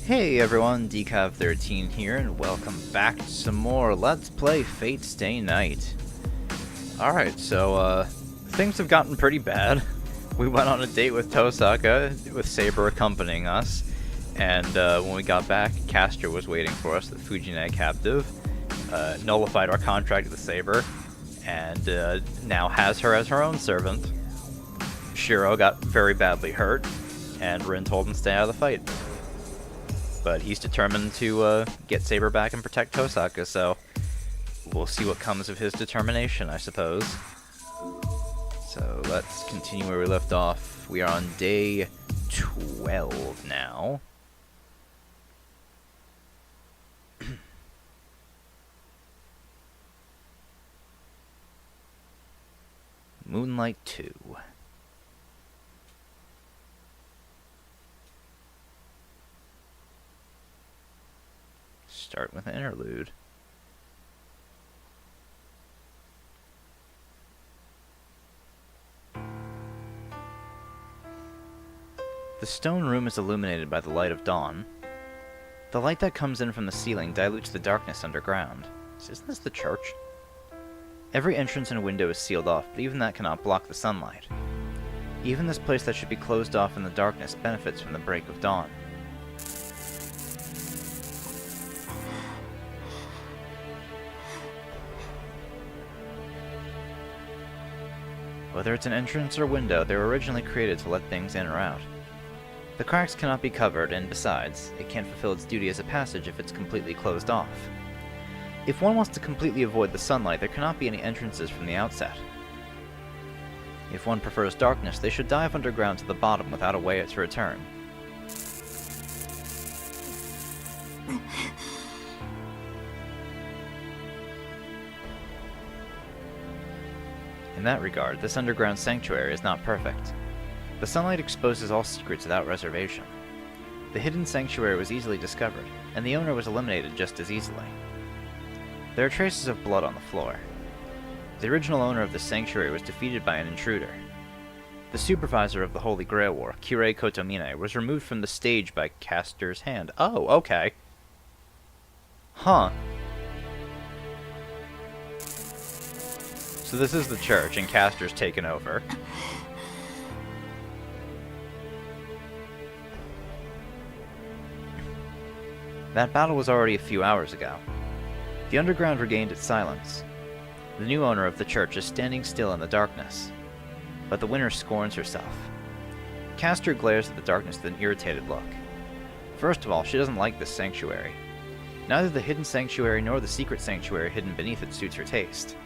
Hey everyone, Decav13 here, and welcome back to some more Let's Play Fate Stay Night. Alright, so, things have gotten pretty bad. We went on a date with Tosaka, with Saber accompanying us, and when we got back, Castor was waiting for us, the Fujine captive, nullified our contract with Saber, and now has her as her own servant. Shirou got very badly hurt, and Rin told him to stay out of the fight. But he's determined to get Saber back and protect Tosaka, so we'll see what comes of his determination, I suppose. So let's continue where we left off. We are on day 12 now. Moonlight 2. Start with an interlude. The stone room is illuminated by the light of dawn. The light that comes in from the ceiling dilutes the darkness underground. Isn't this the church? Every entrance and window is sealed off, but even that cannot block the sunlight. Even this place that should be closed off in the darkness benefits from the break of dawn. Whether it's an entrance or window, they were originally created to let things in or out. The cracks cannot be covered, and besides, it can't fulfill its duty as a passage if it's completely closed off. If one wants to completely avoid the sunlight, there cannot be any entrances from the outset. If one prefers darkness, they should dive underground to the bottom without a way to return. In that regard, this underground sanctuary is not perfect. The sunlight exposes all secrets without reservation. The hidden sanctuary was easily discovered, and the owner was eliminated just as easily. There are traces of blood on the floor. The original owner of the sanctuary was defeated by an intruder. The supervisor of the Holy Grail War, Kirei Kotomine, was removed from the stage by Castor's hand. Oh, okay. Huh. So this is the church, and Castor's taken over. That battle was already a few hours ago. The underground regained its silence. The new owner of the church is standing still in the darkness. But the winner scorns herself. Castor glares at the darkness with an irritated look. First of all, she doesn't like this sanctuary. Neither the hidden sanctuary nor the secret sanctuary hidden beneath it suits her taste.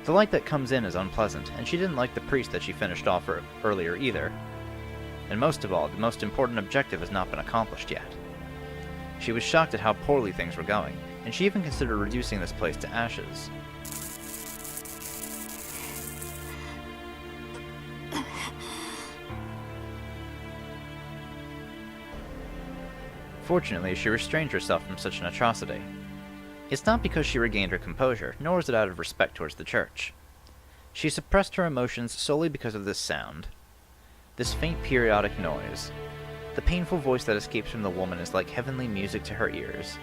The light that comes in is unpleasant, and she didn't like the priest that she finished off earlier either. And most of all, the most important objective has not been accomplished yet. She was shocked at how poorly things were going, and she even considered reducing this place to ashes. Fortunately, she restrained herself from such an atrocity. It's not because she regained her composure, nor is it out of respect towards the church. She suppressed her emotions solely because of this sound. This faint periodic noise. The painful voice that escapes from the woman is like heavenly music to her ears.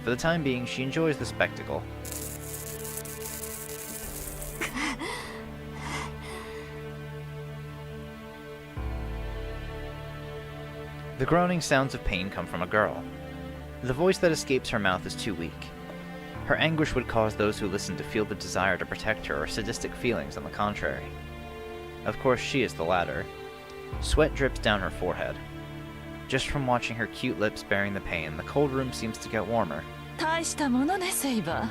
For the time being, she enjoys the spectacle. The groaning sounds of pain come from a girl. The voice that escapes her mouth is too weak. Her anguish would cause those who listen to feel the desire to protect her or sadistic feelings on the contrary. Of course, she is the latter. Sweat drips down her forehead. Just from watching her cute lips bearing the pain, the cold room seems to get warmer. 大したものね、セイバ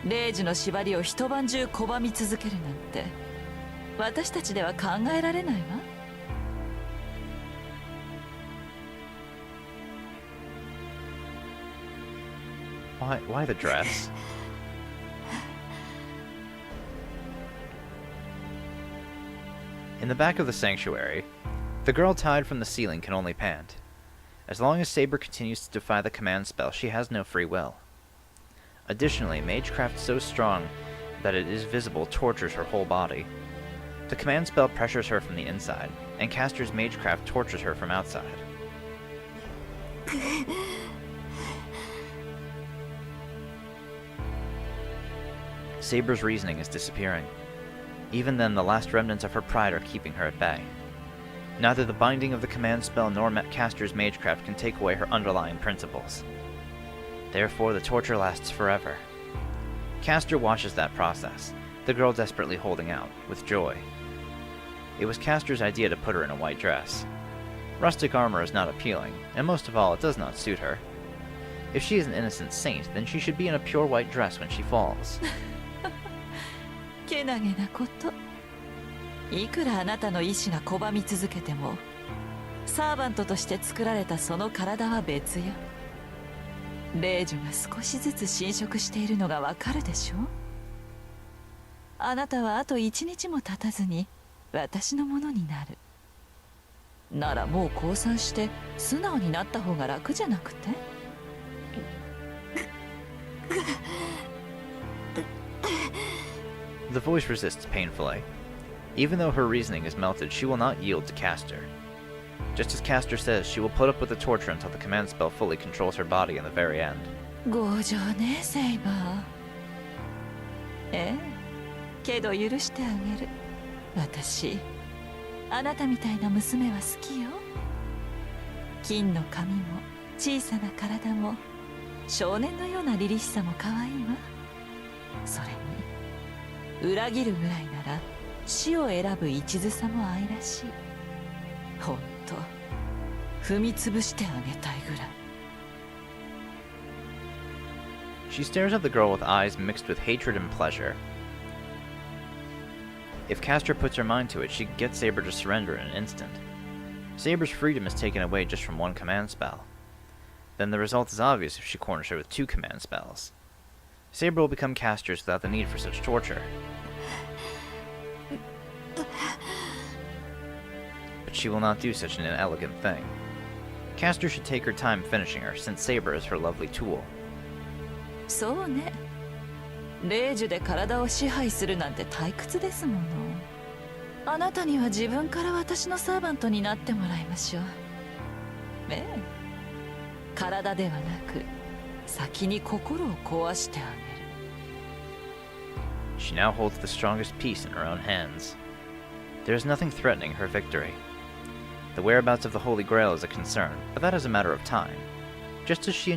ー。0時の縛りを一晩中拒み続けるなんて、私たちでは考えられないわ。Why the dress? In the back of the sanctuary, the girl tied from the ceiling can only pant. As long as Saber continues to defy the command spell, she has no free will. Additionally, magecraft so strong that it is visible tortures her whole body. The command spell pressures her from the inside, and Castor's magecraft tortures her from outside. Saber's reasoning is disappearing. Even then, the last remnants of her pride are keeping her at bay. Neither the binding of the command spell nor Caster's magecraft can take away her underlying principles. Therefore, the torture lasts forever. Caster watches that process, the girl desperately holding out, with joy. It was Caster's idea to put her in a white dress. Rustic armor is not appealing, and most of all, it does not suit her. If she is an innocent saint, then she should be in a pure white dress when she falls. けなげなこと。いくらあなたの意志が拒み続けても、サーバントとして作られたその体は別よ。霊樹が少しずつ侵食しているのがわかるでしょ。あなたはあと1日も経たずに私のものになる。ならもう降参して素直になった方が楽じゃなくて？The voice resists painfully. Even though her reasoning is melted, she will not yield to Caster. Just as Caster says, she will put up with the torture until the command spell fully controls her body in the very end. 強情ね、セイバー。ええ、けど許してあげる。私、あなたみたいな娘は好きよ。金の髪も小さな体も少年のような凛々しさも可愛いわ。それに裏切るぐらいなら死を選ぶ一途さも愛らしい。ほんと踏み潰してあげたいぐらい。She stares at the girl with eyes mixed with hatred and pleasure. If Caster puts her mind to it, she can get Saber to surrender in an instant. Saber's freedom is taken away just from one command spell. Then the result is obvious if she corners her with 2 command spells. Saber will become Caster's without the need for such torture. But she will not do such an inelegant thing. Caster should take her time finishing her, since Saber is her lovely tool. そうね。霊樹で体を支配するなんて退屈ですもの。あなたには自分から私のサーバントになってもらいましょう。ええ。体ではなく、先に心を壊してあげる。She now holds the strongest piece in her own hands. There is nothing threatening her victory. The whereabouts of the Holy Grail is a concern, but that is a matter of time. Just as she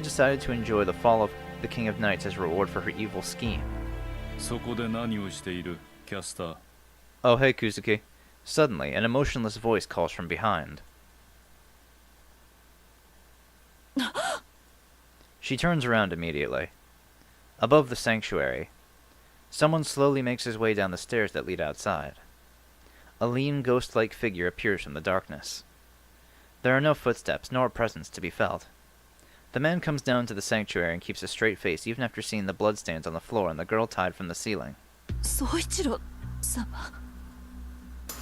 decided to enjoy the fall of the King of Knights as a reward for her evil scheme. そこで何をしている、キャスター。 Oh, hey, Kuzuki. Suddenly, an emotionless voice calls from behind. She turns around immediately. Above the sanctuary, someone slowly makes his way down the stairs that lead outside. A lean, ghost-like figure appears from the darkness. There are no footsteps, nor a presence to be felt. The man comes down to the sanctuary and keeps a straight face even after seeing the bloodstains on the floor and the girl tied from the ceiling. 宗一郎様。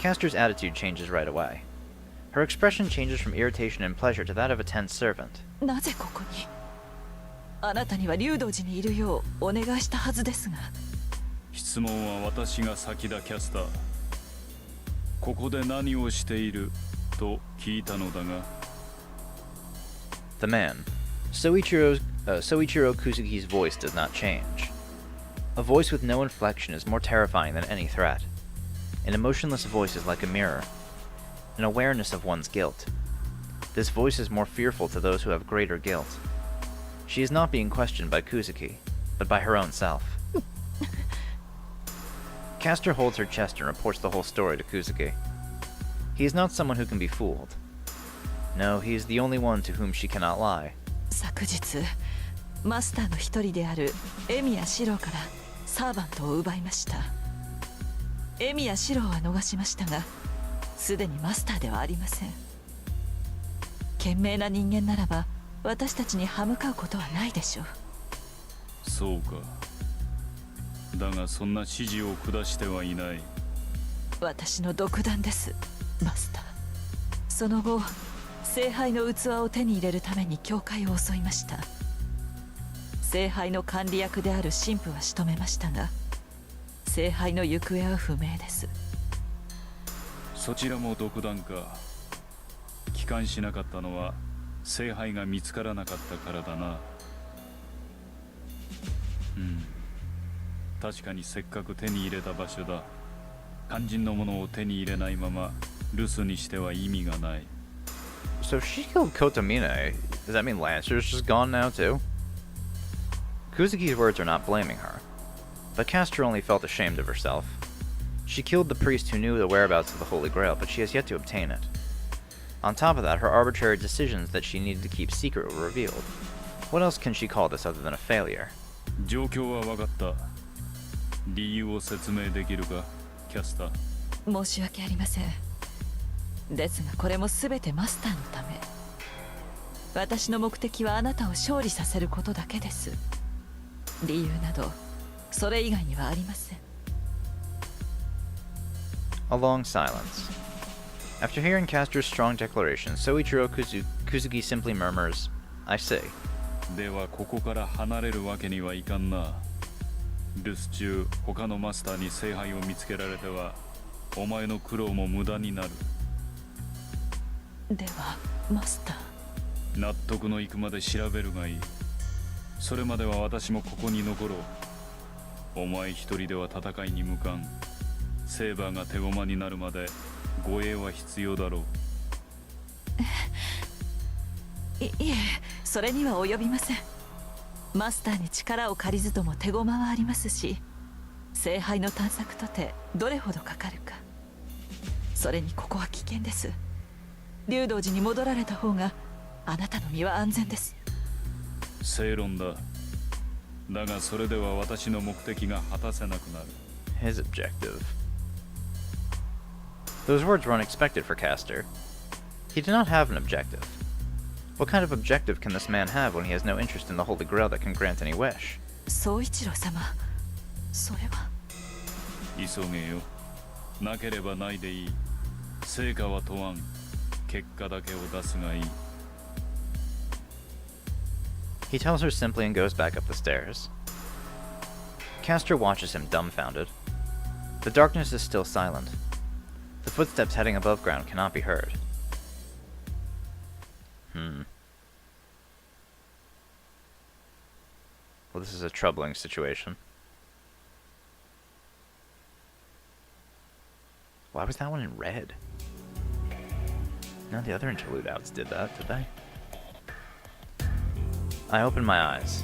Caster's attitude changes right away. Her expression changes from irritation and pleasure to that of a tense servant. なぜここに？あなたには竜道寺にいるようお願いしたはずですが。質問は私が先だ、キャスター。ここで何をしていると聞いたのだが。The man, Soichiro Kuzuki's voice does not change. A voice with no inflection is more terrifying than any threat. An emotionless voice is like a mirror, an awareness of one's guilt. This voice is more fearful to those who have greater guilt. She is not being questioned by Kuzuki, but by her own self. Caster holds her chest and reports the whole story to Kuzuki. He is not someone who can be fooled. No, he is the only one to whom she cannot lie. 昨日、マスターの一人であるエミヤシローからサーバントを奪いました。エミヤシローは逃しましたが、すでにマスターではありません。賢明な人間ならば、私たちに歯向かうことはないでしょう。そうか。だがそんな指示を下してはいない。私の独断です、マスター。その後、聖杯の器を手に入れるために教会を襲いました。聖杯の管理役である神父は仕留めましたが、聖杯の行方は不明です。そちらも独断か。帰還しなかったのは聖杯が見つからなかったからだな。確かにせっかく手に入れた場所だ。肝心のものを手に入れないまま留守にしては意味がない。 So if she killed Kotomine, does that mean Lancer's just gone now too? Kuzuki's words are not blaming her, but Castor only felt ashamed of herself. She killed the priest who knew the whereabouts of the Holy Grail, but she has yet to obtain it. On top of that, her arbitrary decisions that she needed to keep secret were revealed. What else can she call this other than a failure? 状況は分かった。理由を説明できるか、キャスター。申し訳ありません。ですがこれも全てマスターのため。私の目的はあなたを勝利させることだけです。理由などそれ以外にはありません。 A long silence. After hearing Castor's strong declaration, Soichiro Kuzuki simply murmurs, I see. ではここから離れるわけにはいかんな。留守中、他のマスターに聖杯を見つけられては、お前の苦労も無駄になる。では、マスター。納得のいくまで調べるがいい。それまでは私もここに残ろう。お前一人では戦いに向かん。セーバーが手駒になるまで護衛は必要だろう。いえ、それには及びません。マスターに力を借りずとも手駒はありますし、聖杯の探索とてどれほどかかるか。それにここは危険です。竜道寺に戻られた方があなたの身は安全です。正論だ。だがそれでは私の目的が果たせなくなる。 His objective. Those words were unexpected for Castor. He did not have an objective. What kind of objective can this man have when he has no interest in the Holy Grail that can grant any wish? 宗一郎様、それは。急げよ。なければないでいい。成果は問わん。結果だけを出すがいい。He tells her simply and goes back up the stairs. Castor watches him dumbfounded. The darkness is still silent. The footsteps heading above ground cannot be heard. Well, this is a troubling situation. Why was that one in red? None of the other interlude outs did that, did they? I open my eyes.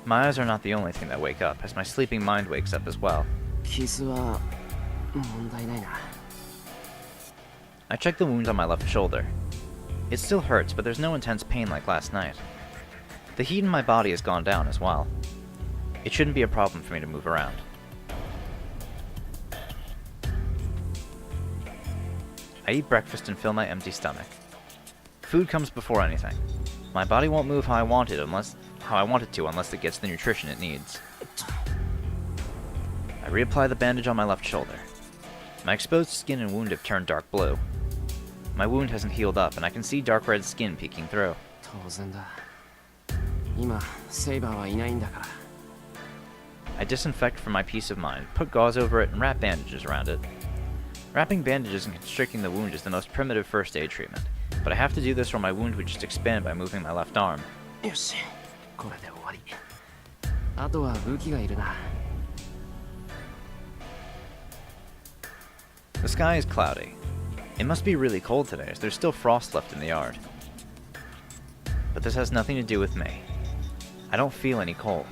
My eyes are not the only thing that wake up, as my sleeping mind wakes up as well. I check the wound on my left shoulder. It still hurts, but there's no intense pain like last night. The heat in my body has gone down as well. It shouldn't be a problem for me to move around. I eat breakfast and fill my empty stomach. Food comes before anything. My body won't move how I want it to unless it gets the nutrition it needs. I reapply the bandage on my left shoulder. My exposed skin and wound have turned dark blue. My wound hasn't healed up, and I can see dark red skin peeking through. I disinfect for my peace of mind, put gauze over it, and wrap bandages around it. Wrapping bandages and constricting the wound is the most primitive first aid treatment, but I have to do this or my wound would just expand by moving my left arm. The sky is cloudy. It must be really cold today, as there's still frost left in the yard. But this has nothing to do with me. I don't feel any cold.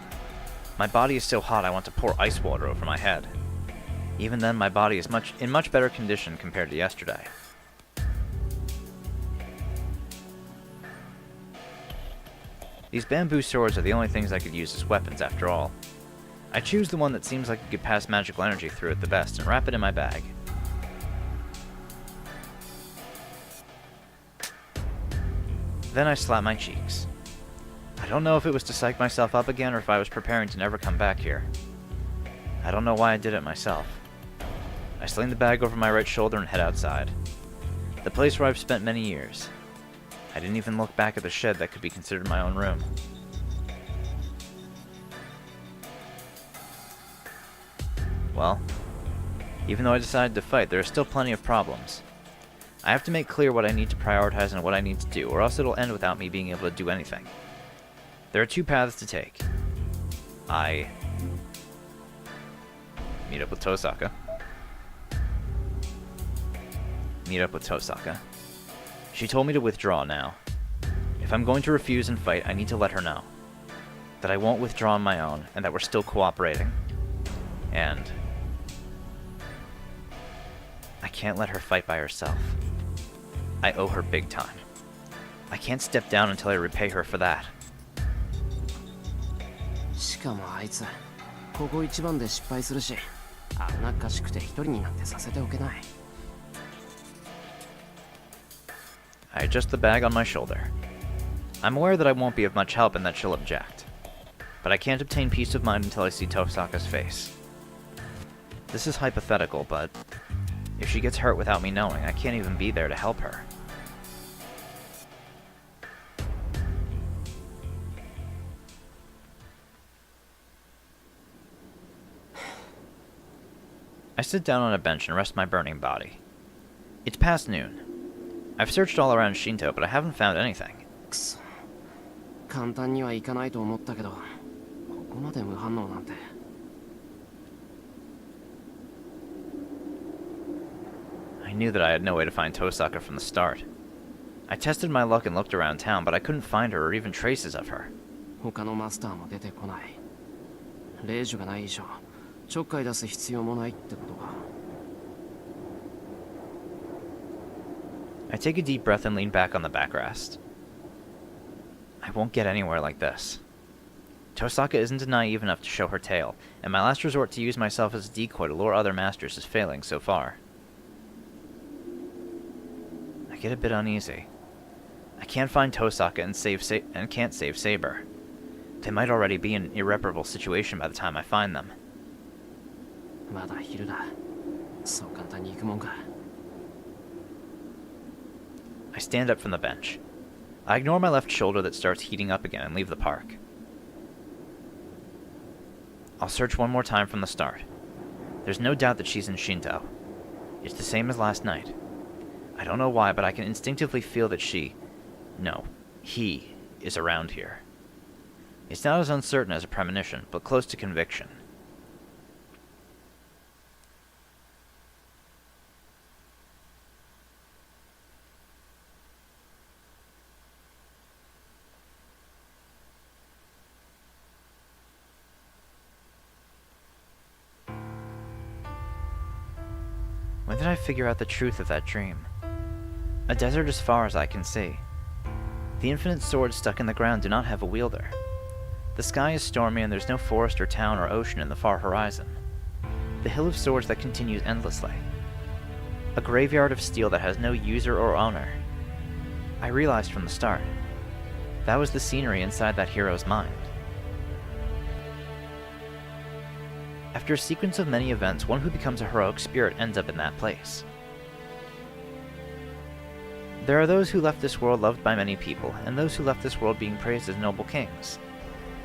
My body is so hot I want to pour ice water over my head. Even then, my body is in much better condition compared to yesterday. These bamboo swords are the only things I could use as weapons after all. I choose the one that seems like it could pass magical energy through it the best and wrap it in my bag. Then I slap my cheeks. I don't know if it was to psych myself up again or if I was preparing to never come back here. I don't know why I did it myself. I sling the bag over my right shoulder and head outside. The place where I've spent many years. I didn't even look back at the shed that could be considered my own room. Well, even though I decided to fight, there are still plenty of problems. I have to make clear what I need to prioritize and what I need to do, or else it'll end without me being able to do anything. There are two paths to take. I meet up with Tosaka. She told me to withdraw now. If I'm going to refuse and fight, I need to let her know that I won't withdraw on my own, and that we're still cooperating. And I can't let her fight by herself. I owe her big time. I can't step down until I repay her for that. しかもあいつここ一番で失敗するし、危なっかしくて一人になんてさせておけない。 I adjust the bag on my shoulder. I'm aware that I won't be of much help and that she'll object. But I can't obtain peace of mind until I see Tosaka's face. This is hypothetical, but if she gets hurt without me knowing, I can't even be there to help her. I sit down on a bench and rest my burning body. It's past noon. I've searched all around Shinto, but I haven't found anything. くそ、簡単にはいかないと思ったけど、ここまで無反応なんて。I knew that I had no way to find Tosaka from the start. I tested my luck and looked around town, but I couldn't find her or even traces of her. 他のマスターも出てこない。令状がない以上、ちょっかい出す必要もないってことか。 I take a deep breath and lean back on the backrest. I won't get anywhere like this. Tosaka isn't naive enough to show her tail, and my last resort to use myself as a decoy to lure other masters is failing so far. I get a bit uneasy. I can't find Tosaka and can't save Saber. They might already be in an irreparable situation by the time I find them. まだ昼だ。そう簡単に行くもんか。 I stand up from the bench. I ignore my left shoulder that starts heating up again and leave the park. I'll search one more time from the start. There's no doubt that she's in Shinto. It's the same as last night. I don't know why, but I can instinctively feel that he is around here. It's not as uncertain as a premonition, but close to conviction. When did I figure out the truth of that dream? A desert as far as I can see. The infinite swords stuck in the ground do not have a wielder. The sky is stormy and there's no forest or town or ocean in the far horizon. The hill of swords that continues endlessly. A graveyard of steel that has no user or owner. I realized from the start. That was the scenery inside that hero's mind. After a sequence of many events, one who becomes a heroic spirit ends up in that place. There are those who left this world loved by many people, and those who left this world being praised as noble kings.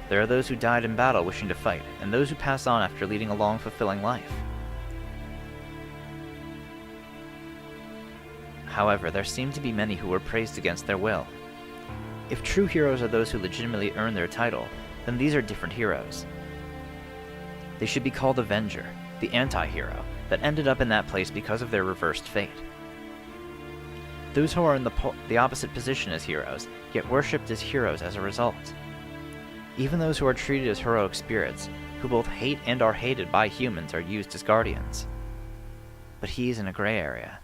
There are those who died in battle wishing to fight, and those who pass on after leading a long, fulfilling life. However, there seem to be many who were praised against their will. If true heroes are those who legitimately earn their title, then these are different heroes. They should be called Avenger, the anti-hero, that ended up in that place because of their reversed fate. Those who are in the opposite position as heroes, get worshipped as heroes as a result. Even those who are treated as heroic spirits, who both hate and are hated by humans, are used as guardians. But he is in a gray area.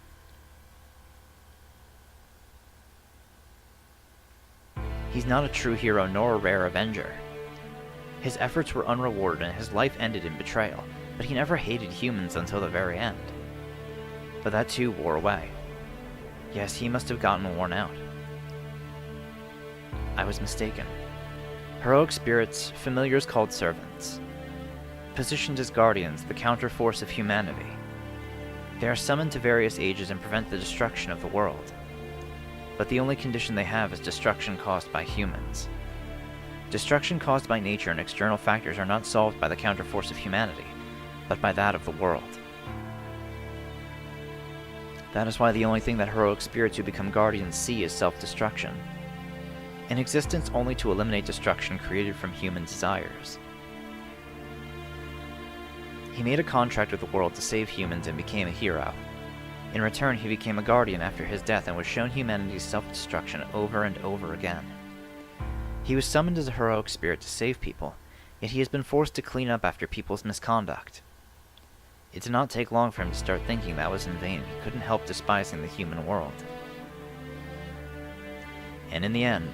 He's not a true hero nor a rare Avenger. His efforts were unrewarded and his life ended in betrayal, but he never hated humans until the very end. But that too wore away. Yes, he must have gotten worn out. I was mistaken. Heroic spirits, familiars called servants. Positioned as guardians, the counterforce of humanity. They are summoned to various ages and prevent the destruction of the world. But the only condition they have is destruction caused by humans. Destruction caused by nature and external factors are not solved by the counterforce of humanity, but by that of the world. That is why the only thing that heroic spirits who become guardians see is self-destruction. An existence only to eliminate destruction created from human desires. He made a contract with the world to save humans and became a hero. In return, he became a guardian after his death and was shown humanity's self-destruction over and over again. He was summoned as a heroic spirit to save people, yet he has been forced to clean up after people's misconduct. It did not take long for him to start thinking that was in vain. He couldn't help despising the human world. And in the end,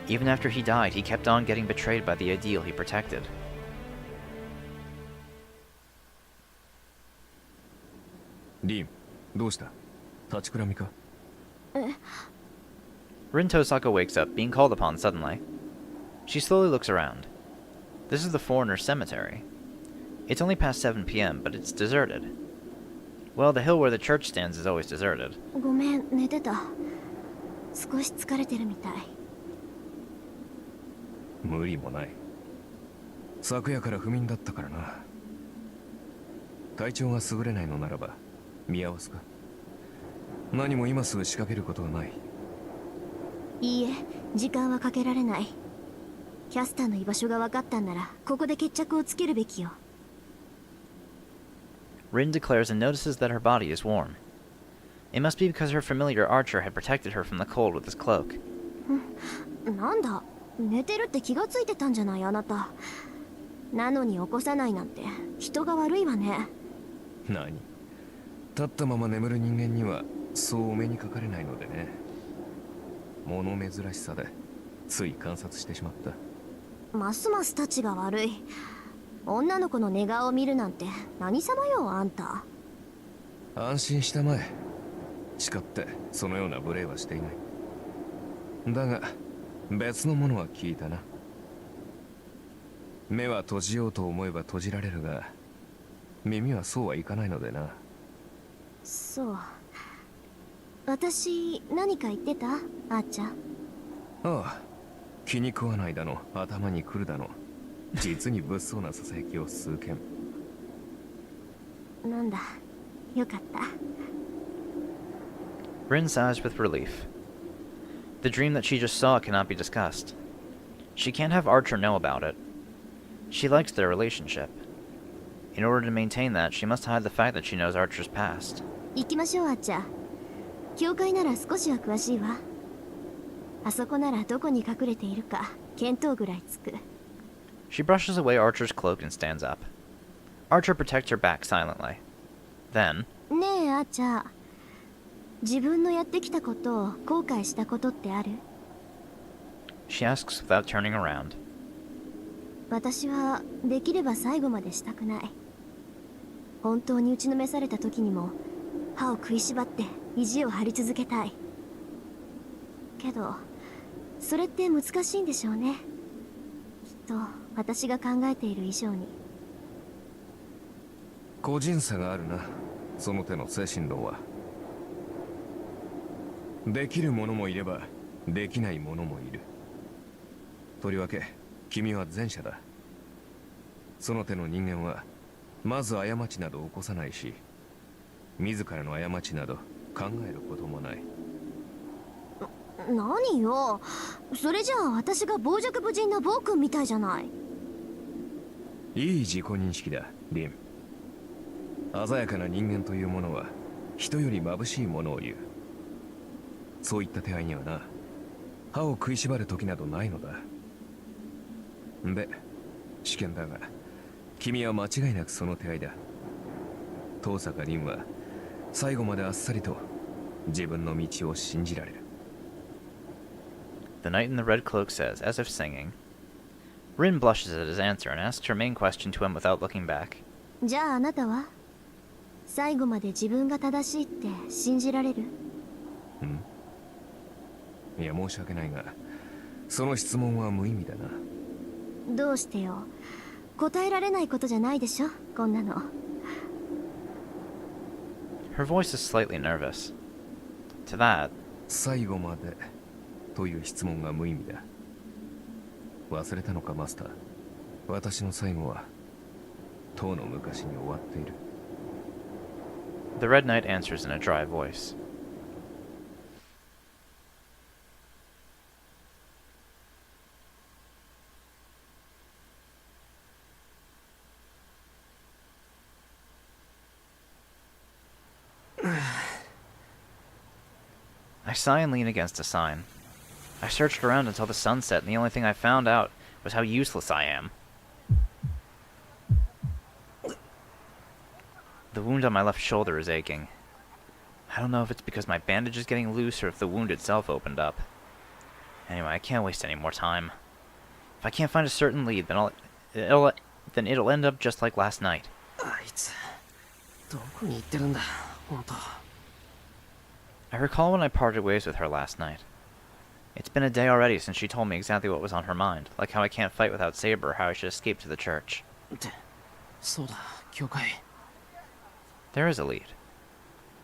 even after he died, he kept on getting betrayed by the ideal he protected. Rin, どうした? 立ちくらみか? Rin Tosaka wakes up, being called upon suddenly. She slowly looks around. This is the foreigner's cemetery. It's only past 7 p.m., but it's deserted. Well, the hill where the church stands is always deserted. ごめん、寝てた。少し疲れてるみたい。無理もない。昨夜から不眠だったからな。体調が優れないのならば見合わすか。何も今すぐ仕掛けることはない。いいえ、時間はかけられない。キャスターの居場所が分かったんなら、ここで決着をつけるべきよ。Rin declares and notices that her body is warm. It must be because her familiar Archer had protected her from the cold with his cloak. なんだ、寝てるって気がついてたんじゃないあなた。なのに起こさないなんて人が悪いわね。何？立ったまま眠る人間にはそうお目にかかれないのでね。物珍しさでつい観察してしまった。ますますたちが悪い。女の子の寝顔を見るなんて何様よあんた。安心したまえ。誓ってそのような無礼はしていない。だが別のものは聞いたな。目は閉じようと思えば閉じられるが、耳はそうはいかないのでな。そう。私何か言ってたあーちゃん。ああ、気に食わないだの、頭に来るだの、実に物騒なささやきを数件。なんだ、よかった。Rin sighs with relief. The dream that she just saw cannot be discussed. She can't have Archer know about it. She likes their relationship. In order to maintain that, she must hide the fact that she knows Archer's past. 行きましょうあーちゃん。教会なら少しは詳しいわ。あそこならどこに隠れているか見当ぐらいつく。She brushes away Archer's cloak and stands up. Archer protects her back silently. Then, ねえあーちゃん、自分のやってきたことを後悔したことってある？ she asks without turning around. 私はできれば最後までしたくない。本当に打ちのめされた時にも歯を食いしばって意地を張り続けたい。けどそれって難しいんでしょうね。きっと私が考えている以上に。個人差があるな、その手の精神論は。できる者もいればできない者もいる。とりわけ君は前者だ。その手の人間はまず過ちなど起こさないし、自らの過ちなど考えることもない。何よ、それじゃあ私が傍若無人な暴君みたいじゃない。いい自己認識だ、リン。鮮やかな人間というものは人より眩しいものを言う。そういった手合いにはな、歯を食いしばる時などないのだ。で、試験だが君は間違いなくその手合いだ。遠坂凛は最後まであっさりと自分の道を信じられる。 The knight in the red cloak says, as if singing. Rin blushes at his answer and asks her main question to him without looking back. じゃああなたは最後まで自分が正しいって信じられる？いや申し訳ないが、その質問は無意味だな。どうしてよ。答えられないことじゃないでしょこんなの。 Her voice is slightly nervous. To that, 最後までという質問が無意味だ。忘れたのかマスター。私の最後はとうの昔に終わっている。The Red Knight answers in a dry voice. I sigh and lean against a sign. I searched around until the sun set, and the only thing I found out was how useless I am. The wound on my left shoulder is aching. I don't know if it's because my bandage is getting loose or if the wound itself opened up. Anyway, I can't waste any more time. If I can't find a certain lead, then it'll end up just like last night. あいつどこに行ってるんだ本当。 I recall when I parted ways with her last night. It's been a day already since she told me exactly what was on her mind, like how I can't fight without Saber or how I should escape to the church. ってそうだ教会。 There is a lead.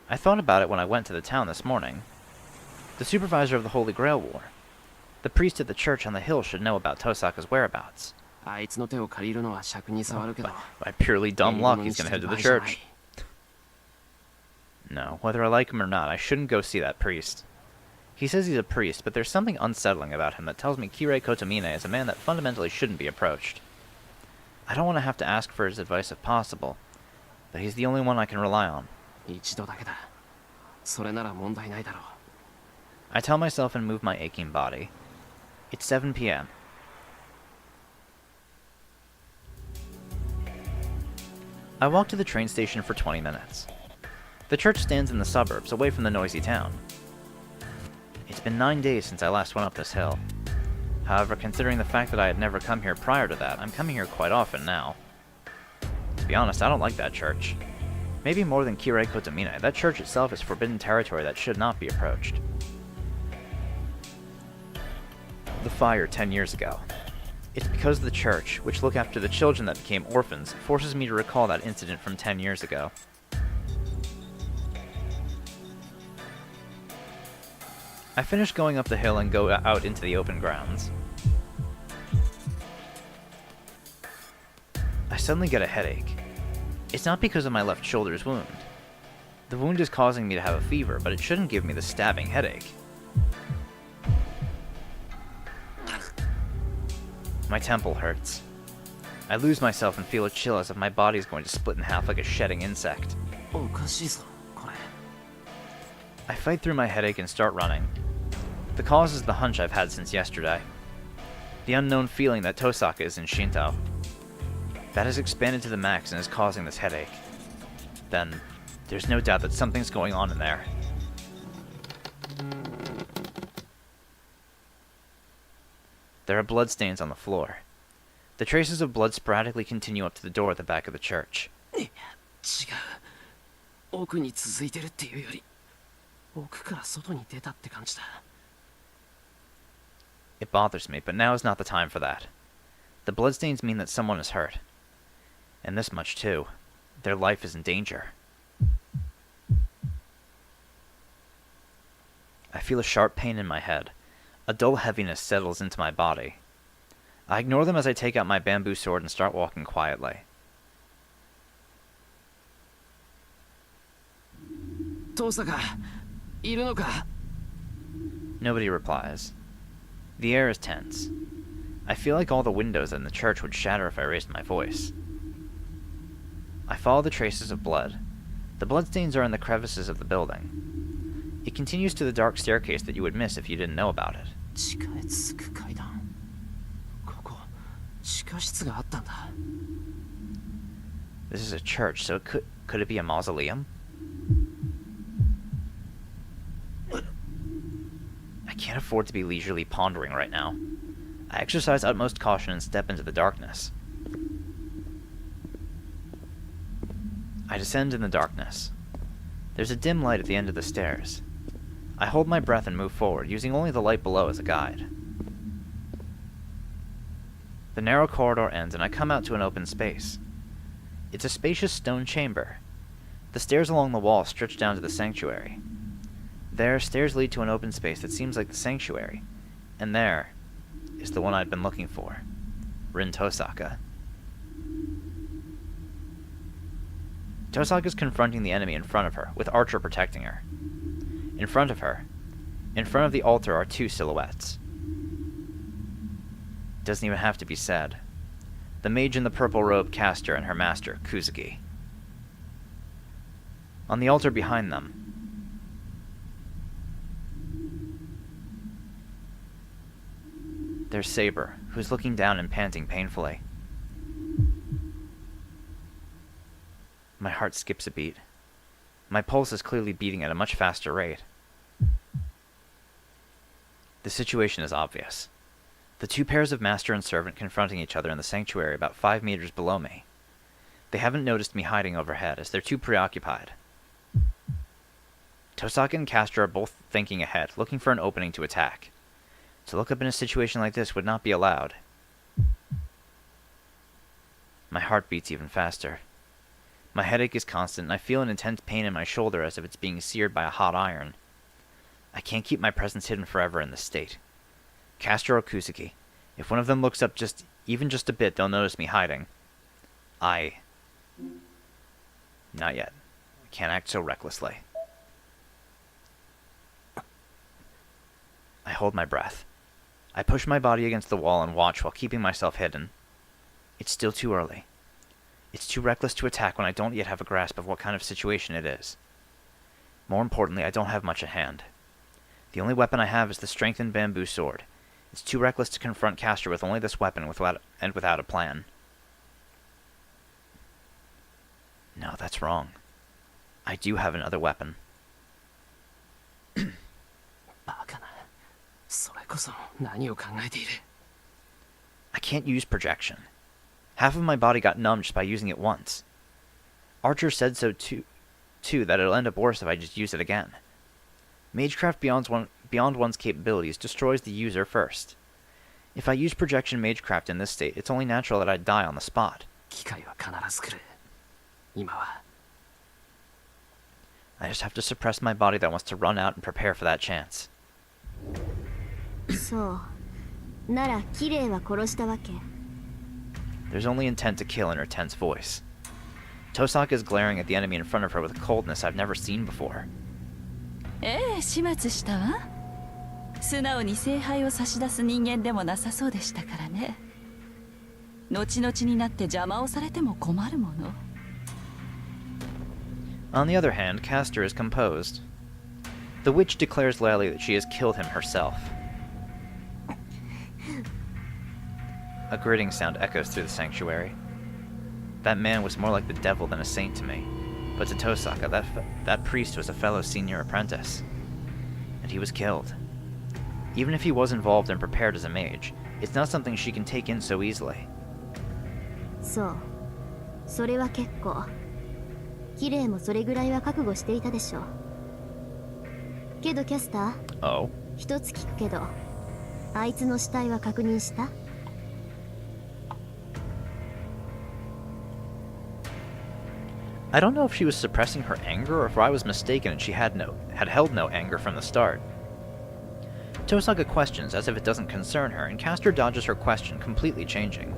I thought about it when I went to the town this morning. The supervisor of the Holy Grail War. The priest at the church on the hill should know about Tosaka's whereabouts. あいつの手を借りるのは尺に触るけど。 By purely dumb luck, he's gonna head to the church. No, whether I like him or not, I shouldn't go see that priest. He says he's a priest, but there's something unsettling about him that tells me Kirei Kotomine is a man that fundamentally shouldn't be approached. I don't want to have to ask for his advice if possible, but he's the only one I can rely on. 一度だけだ。それなら問題ないだろう。 I tell myself and move my aching body. It's 7 p.m. I walk to the train station for 20 minutes. The church stands in the suburbs, away from the noisy town. It's been 9 days since I last went up this hill. However, considering the fact that I had never come here prior to that, I'm coming here quite often now. To be honest, I don't like that church. Maybe more than Kirei Kotomine, that church itself is forbidden territory that should not be approached. The fire 10 years ago. It's because the church, which look after the children that became orphans, forces me to recall that incident from 10 years ago. I finish going up the hill and go out into the open grounds. I suddenly get a headache. It's not because of my left shoulder's wound. The wound is causing me to have a fever, but it shouldn't give me the stabbing headache. My temple hurts. I lose myself and feel a chill as if my body is going to split in half like a shedding insect. おかしいぞこれ。 I fight through my headache and start running. The cause is the hunch I've had since yesterday. The unknown feeling that Tosaka is in Shinto. That has expanded to the max and is causing this headache. Then, there's no doubt that something's going on in there. There are bloodstains on the floor. The traces of blood sporadically continue up to the door at the back of the church. 違う。奥に続いてるっていうより奥から外に出たって感じだ。 It bothers me, but now is not the time for that. The bloodstains mean that someone is hurt. And this much too. Their life is in danger. I feel a sharp pain in my head. A dull heaviness settles into my body. I ignore them as I take out my bamboo sword and start walking quietly. 遠坂いるのか？ Nobody replies. The air is tense. I feel like all the windows in the church would shatter if I raised my voice. I follow the traces of blood. The bloodstains are in the crevices of the building. It continues to the dark staircase that you would miss if you didn't know about it. 地下へ続く階段。ここ地下室があったんだ。 This is a church, so could it be a mausoleum? I can't afford to be leisurely pondering right now. I exercise utmost caution and step into the darkness. I descend in the darkness. There's a dim light at the end of the stairs. I hold my breath and move forward, using only the light below as a guide. The narrow corridor ends and I come out to an open space. It's a spacious stone chamber. The stairs along the wall stretch down to the sanctuary. There, stairs lead to an open space that seems like the sanctuary. And there is the one I'd been looking for. Rin Tosaka. Tosaka is confronting the enemy in front of her, with Archer protecting her. In front of her, in front of the altar, are two silhouettes. Doesn't even have to be said. The mage in the purple robe, Castor, and her master, Kuzuki. On the altar behind them, there's Saber, who's looking down and panting painfully. My heart skips a beat. My pulse is clearly beating at a much faster rate. The situation is obvious. The two pairs of master and servant confronting each other in the sanctuary about 5 meters below me. They haven't noticed me hiding overhead, as they're too preoccupied. Tosaka and Castor are both thinking ahead, looking for an opening to attack. To look up in a situation like this would not be allowed. My heart beats even faster. My headache is constant, and I feel an intense pain in my shoulder as if it's being seared by a hot iron. I can't keep my presence hidden forever in this state. Castor or Kuzuki, if one of them looks up even just a bit, they'll notice me hiding. Not yet. I can't act so recklessly. I hold my breath. I push my body against the wall and watch while keeping myself hidden. It's still too early. It's too reckless to attack when I don't yet have a grasp of what kind of situation it is. More importantly, I don't have much at hand. The only weapon I have is the strengthened bamboo sword. It's too reckless to confront Castor with only this weapon without a plan. No, that's wrong. I do have another weapon. バカな。それこそ何を考えている。 I can't use projection. Half of my body got numb just by using it once. Archer said so too that it'll end up worse if I just use it again. Magecraft beyond one's capabilities destroys the user first. If I use projection magecraft in this state, it's only natural that I'd die on the spot. 機会は必ず来る。今は。 I just have to suppress my body that wants to run out and prepare for that chance. そう。なら、綺麗は殺したわけ。 There's only intent to kill in her tense voice. Tosaka is glaring at the enemy in front of her with a coldness I've never seen before. 始末したわ。素直に聖杯を差し出す人間でもなさそうでしたからね。後々になって邪魔をされても困るもの。 On the other hand, Castor is composed. The witch declares loudly that she has killed him herself. A gritting sound echoes through the sanctuary. That man was more like the devil than a saint to me, but to Tosaka, that priest was a fellow senior apprentice. And he was killed. Even if he was involved and prepared as a mage, it's not something she can take in so easily. そう。それは結構。綺麗もそれぐらいは覚悟していたでしょう。けどキャスター、Oh? 一つ聞くけど、あいつの死体は確認した？ I don't know if she was suppressing her anger or if I was mistaken and she had held no anger from the start. Tosaka questions as if it doesn't concern her, and Castor dodges her question, completely changing.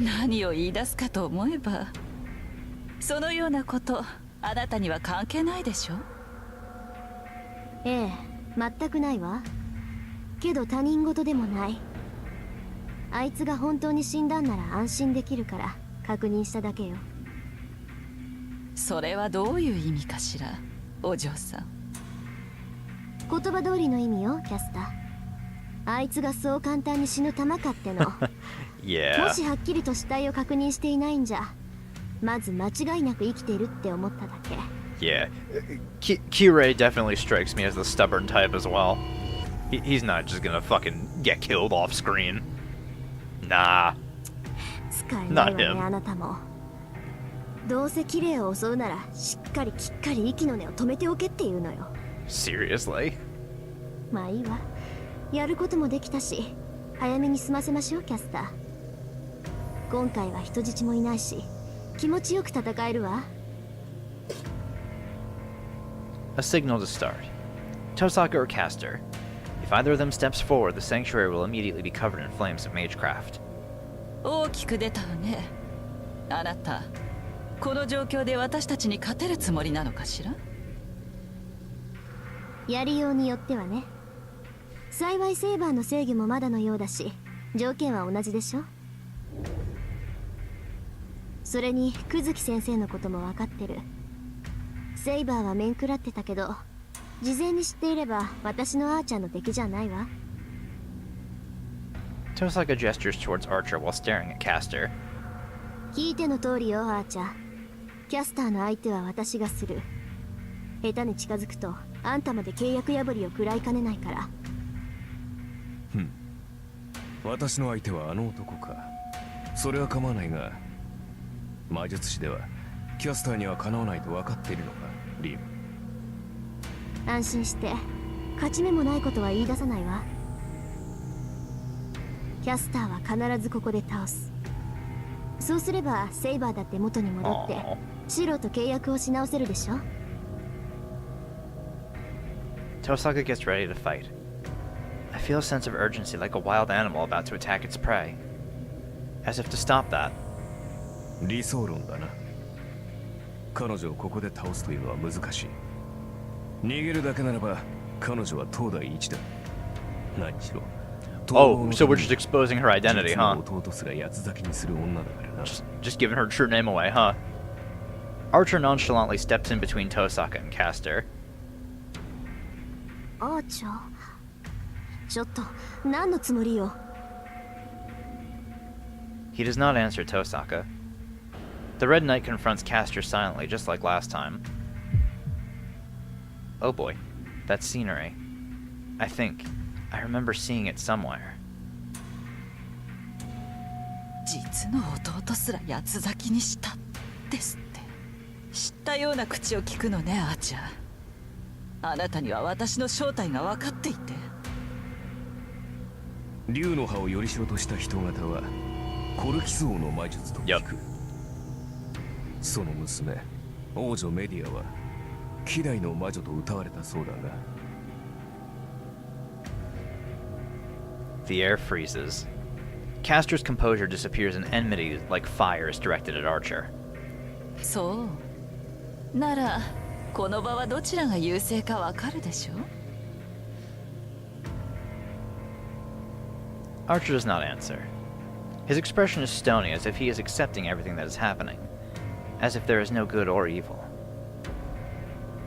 何を言い出すかと思えば、そのようなことあなたには関係ないでしょ。ええ、全くないわ。けど他人事でもない。あいつが本当に死んだんなら安心できるから確認しただけよ。それはどういう意味かしら、お嬢さん。言葉通りの意味よ、キャスター。あいつがそう簡単に死ぬ玉かっての。Yeah. もしはっきりと死体を確認していないんじゃ、まず間違いなく生きているって思っただけ。Yeah. Kirei definitely strikes me as the stubborn type as well. He's not just gonna fucking get killed off screen. Nah. 使えないわね、 Not him. あなたも。どうせ綺麗を襲うならしっかり息の根を止めておけっていうのよ。 Seriously? まあいいわ。やることもできたし、早めに済ませましょう、キャスター。今回は人質もいないし、気持ちよく戦えるわ。A signal to start. Tosaka or Castor. If either of them steps forward, the sanctuary will immediately be covered in flames of magecraft. 大きく出たわね。あなた、この状況で私たちに勝てるつもりなのかしら。やりようによってはね。幸いセイバーの制御もまだのようだし、条件は同じでしょ。それに久月先生のことも分かってる。セイバーは面食らってたけど、事前に知っていれば私のアーチャーの敵じゃないわ。 Tosaka gestures towards Archer while staring at Caster. 聞いての通りよ、アーチャー。キャスターの相手は私がする。下手に近づくとあんたまで契約破りを食らいかねないから。私の相手はあの男か。それは構わないが、魔術師ではキャスターにはかなわないと分かっているのか、リン。安心して、勝ち目もないことは言い出さないわ。キャスターは必ずここで倒す。そうすればセイバーだって元に戻ってシローと契約をし直せるでしょ。 Tosaka gets ready to fight. I feel a sense of urgency like a wild animal about to attack its prey. As if to stop that. 理想論だな。彼女をここで倒すというのは難しい。逃げるだけならば彼女は東大一だ。何しろ。Oh, so we're just exposing her identity, huh? 弟すら八つ咲きにする女だからな。Just giving her true name away, huh? Archer nonchalantly steps in between Tosaka and Caster. アーチャー、ちょっと何のつもりよ。 He does not answer Tosaka. The Red Knight confronts Caster silently, just like last time. Oh boy, that scenery. I think I remember seeing it somewhere. 実の弟すら八つ咲きにしたですって。知ったような口を聞くのね、アーチャー。あなたには私の正体が分かっていて。竜の葉をよりしろとした人型はコルキス王の魔術と聞く。その娘、王女メディアは希代の魔女と謳われたそうだが。The air freezes. Caster's composure disappears and enmity like fire is directed at Archer. そう。ならこの場はどちらが優勢かわかるでしょ。 Archer does not answer. His expression is stony, as if he is accepting everything that is happening, as if there is no good or evil.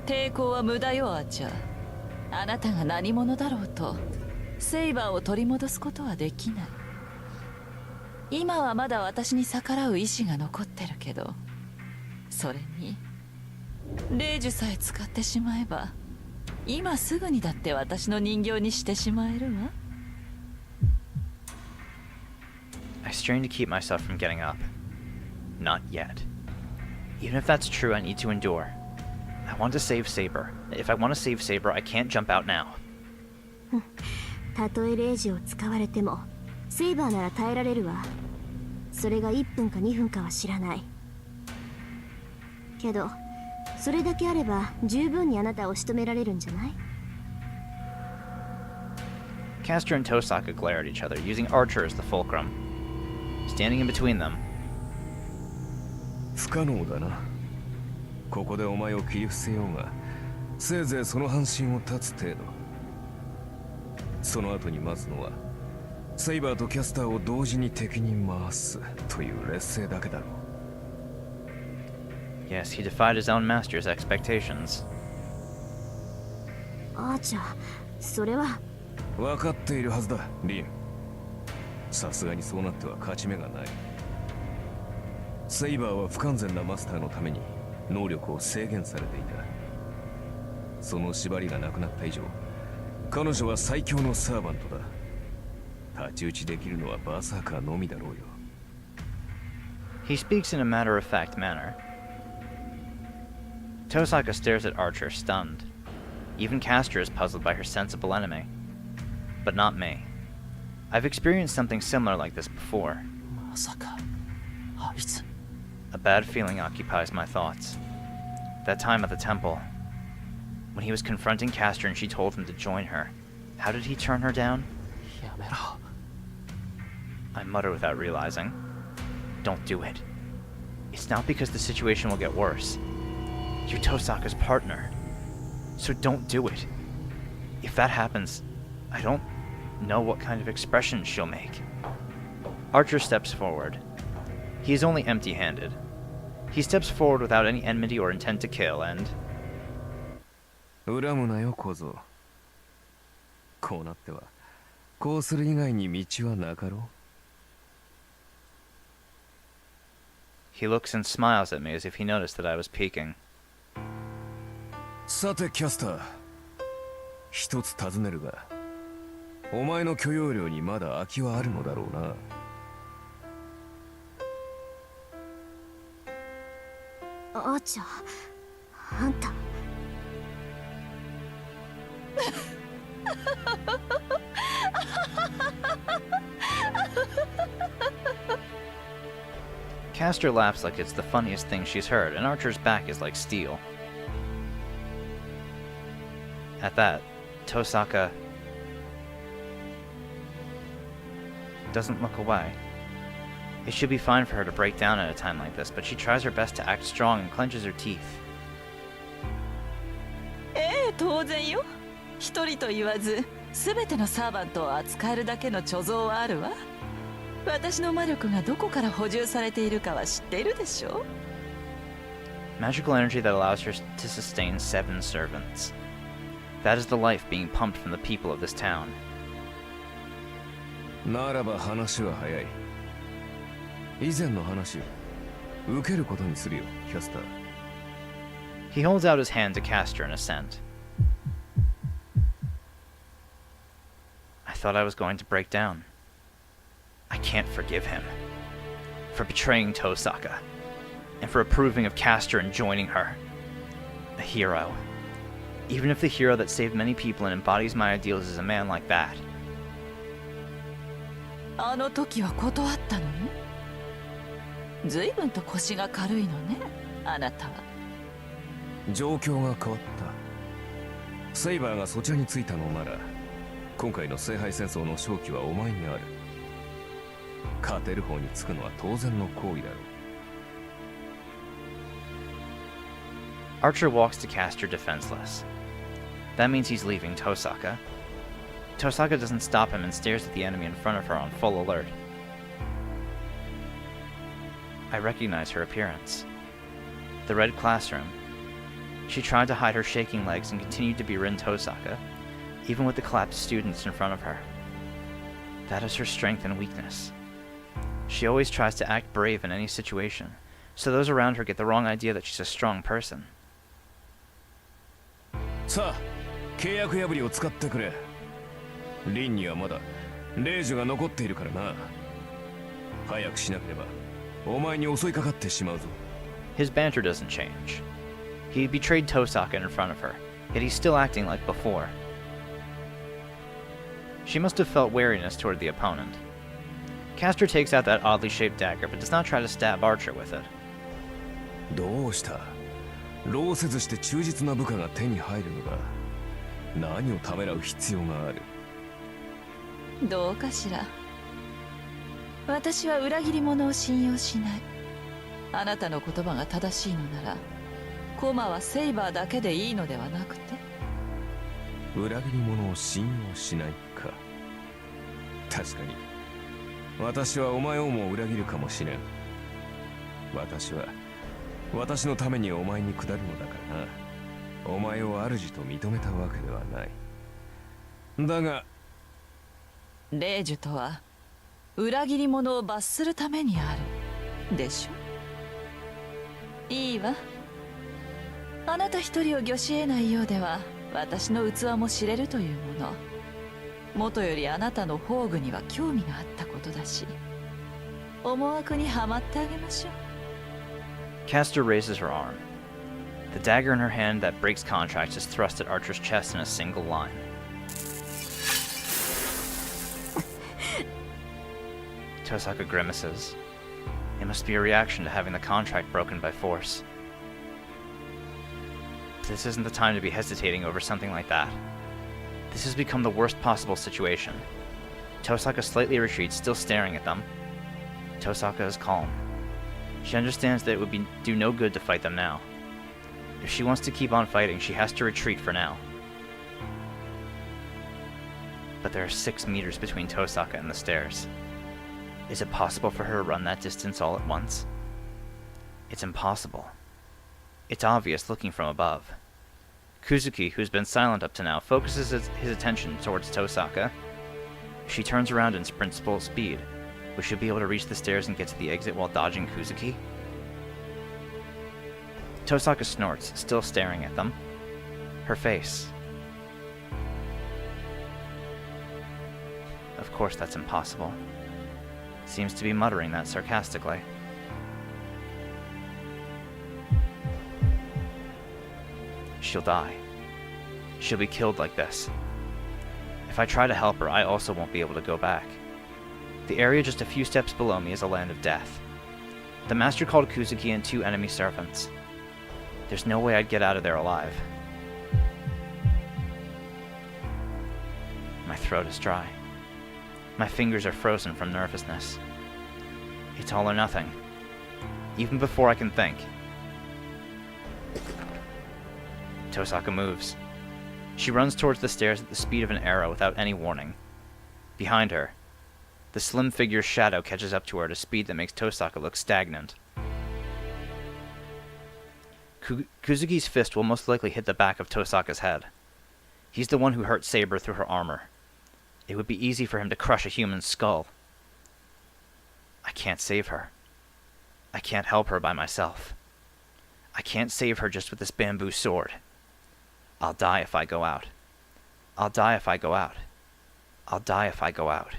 抵抗は無駄よ、アーチャー。あなたが何者だろうとセイバーを取り戻すことはできない。今はまだ私に逆らう意志が残ってるけど、それに霊樹さえ使ってしまえば今すぐにだって私の人形にしてしまえるわ。 I strain to keep myself from getting up. Not yet. Even if that's true, I need to endure. I want to save Saber. If I want to save Saber, I can't jump out now. たとえ霊樹を使われてもセイバーなら耐えられるわ。それが1分か2分かは知らない。けどそれだけあれば十分にあなたを仕留められるんじゃない？ Caster and Tosaka glare at each other, using Archer as the fulcrum. Standing in between them. 不可能だな。ここでお前を切り伏せようが、せいぜいその半身を立つ程度。その後に待つのはセイバーとキャスターを同時に敵に回すという劣勢だけだろう。 Yes, he defied his own master's expectations. アーチャー、それは。分かっているはずだ、リン。さすがにそうなっては勝ち目がない。セイバーは不完全なマスターのために能力を制限されていた。その縛りがなくなった以上、彼女は最強のサーバントだ。太刀打ちできるのはバーサーカーのみだろうよ。 He speaks in a matter-of-fact manner. Tosaka stares at Archer, stunned. Even Caster is puzzled by her sensible enemy. But not me. I've experienced something similar like this before. まさかあいつ。 A bad feeling occupies my thoughts. That time at the temple, when he was confronting Caster and she told him to join her, how did he turn her down? やめろ。 I mutter without realizing. Don't do it. it's not because the situation will get worse. You're Tosaka's partner. So don't do it. If that happens, I don't know what kind of expression she'll make. Archer steps forward. He is only empty-handed. He steps forward without any enmity or intent to kill, and... 恨むなよ小僧。こうなってはこうする以外に道はなかろう。 He looks and smiles at me as if he noticed that I was peeking. さてキャスター、一つ尋ねるが、お前の許容量にまだ空きはあるのだろうな。アーチャー、あんた。Castor laughs like it's the funniest thing she's heard, and Archer's back is like steel. At that, Tosaka doesn't look away. It should be fine for her to break down at a time like this, but she tries her best to act strong and clenches her teeth. 当然よ。一人と言わず、すべてのサーバントを扱えるだけの貯蔵はあるわ。私の魔力がどこから補充されているかは知っているでしょ? Magical energy that allows her to sustain 7 servants. That is the life being pumped from the people of this town. ならば話は早い。以前の話、受けることにするよ、キャスター。He holds out his hand to Castor in assent. I thought I was going to break down. I can't forgive him. For betraying Tosaka. And for approving of Castor and joining her. A hero. Even if the hero that saved many people and embodies my ideals is a man like that. あの時は断ったのよ。随分と腰が軽いのね、あなたは。状況が変わった。セイバーがそちらについたのなら、今回の聖杯戦争の勝機はお前にある。勝てる方につくのは当然の行為だろう。Archer walks to Castor defenseless. That means he's leaving Tosaka. Tosaka doesn't stop him and stares at the enemy in front of her on full alert. I recognize her appearance. The red classroom. She tried to hide her shaking legs and continued to berate Tosaka, even with the collapsed students in front of her. That is her strength and weakness. She always tries to act brave in any situation, so those around her get the wrong idea that she's a strong person. さあ、契約破りを使ってくれ。リンにはまだ霊樹が残っているからな。早くしなければお前に襲いかかってしまうぞ。His banter doesn't change. He betrayed Tosaka in front of her, yet he's still acting like before. She must have felt wariness toward the opponent. Castor takes out that oddly shaped dagger, but does not try to stab Archer with it. どうした？労せずして忠実な部下が手に入るのだ。何をためらう必要がある？どうかしら。私は裏切り者を信用しない。あなたの言葉が正しいのなら、コマはセイバーだけでいいのではなくて。裏切り者を信用しないか。確かに。私はお前をも裏切るかもしれん。私は私のためにお前に下るのだからな。お前を主と認めたわけではない。だが霊樹とは裏切り者を罰するためにあるでしょ。いいわ。あなた一人を御し得ないようでは私の器も知れるというもの。元よりあなたの宝具には興味があったことだし、思惑にはまってあげましょう。Castor raises her arm. The dagger in her hand that breaks contracts is thrust at Archer's chest in a single line. Tosaka grimaces. It must be a reaction to having the contract broken by force. This isn't the time to be hesitating over something like that. This has become the worst possible situation. Tosaka slightly retreats, still staring at them. Tosaka is calm. She understands that it would do no good to fight them now. If she wants to keep on fighting, she has to retreat for now. But there are 6 meters between Tosaka and the stairs. Is it possible for her to run that distance all at once? It's impossible. It's obvious looking from above. Kuzuki, who's been silent up to now, focuses his attention towards Tosaka. If she turns around and sprints full speed, will she be able to reach the stairs and get to the exit while dodging Kuzuki? Tosaka snorts, still staring at them. Her face. Of course that's impossible. Seems to be muttering that sarcastically. She'll die. She'll be killed like this. If I try to help her, I also won't be able to go back. The area just a few steps below me is a land of death. The master called Kuzuki and 2 enemy servants. There's no way I'd get out of there alive. My throat is dry. My fingers are frozen from nervousness. It's all or nothing. Even before I can think. Tosaka moves. She runs towards the stairs at the speed of an arrow without any warning. Behind her, the slim figure's shadow catches up to her at a speed that makes Tosaka look stagnant. Kuzuki's fist will most likely hit the back of Tosaka's head. He's the one who hurt Saber through her armor. It would be easy for him to crush a human skull. I can't save her. I can't help her by myself. I can't save her just with this bamboo sword. I'll die if I go out. I'll die if I go out. I'll die if I go out.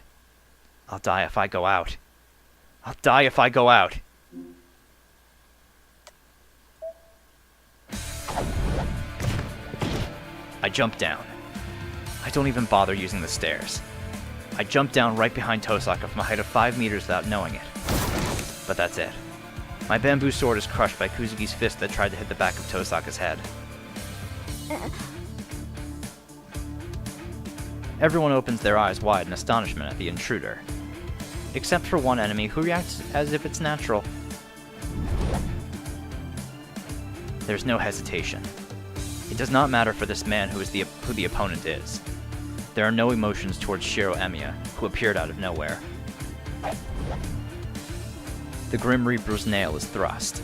I'll die if I go out. I'll die if I go out. I jump down. I don't even bother using the stairs. I jump down right behind Tosaka from a height of 5 meters without knowing it. But that's it. My bamboo sword is crushed by Kuzuki's fist that tried to hit the back of Tosaka's head. Everyone opens their eyes wide in astonishment at the intruder. Except for one enemy who reacts as if it's natural. There's no hesitation. It does not matter for this man who the opponent is. There are no emotions towards Shirou Emiya, who appeared out of nowhere. The Grim Reaper's nail is thrust.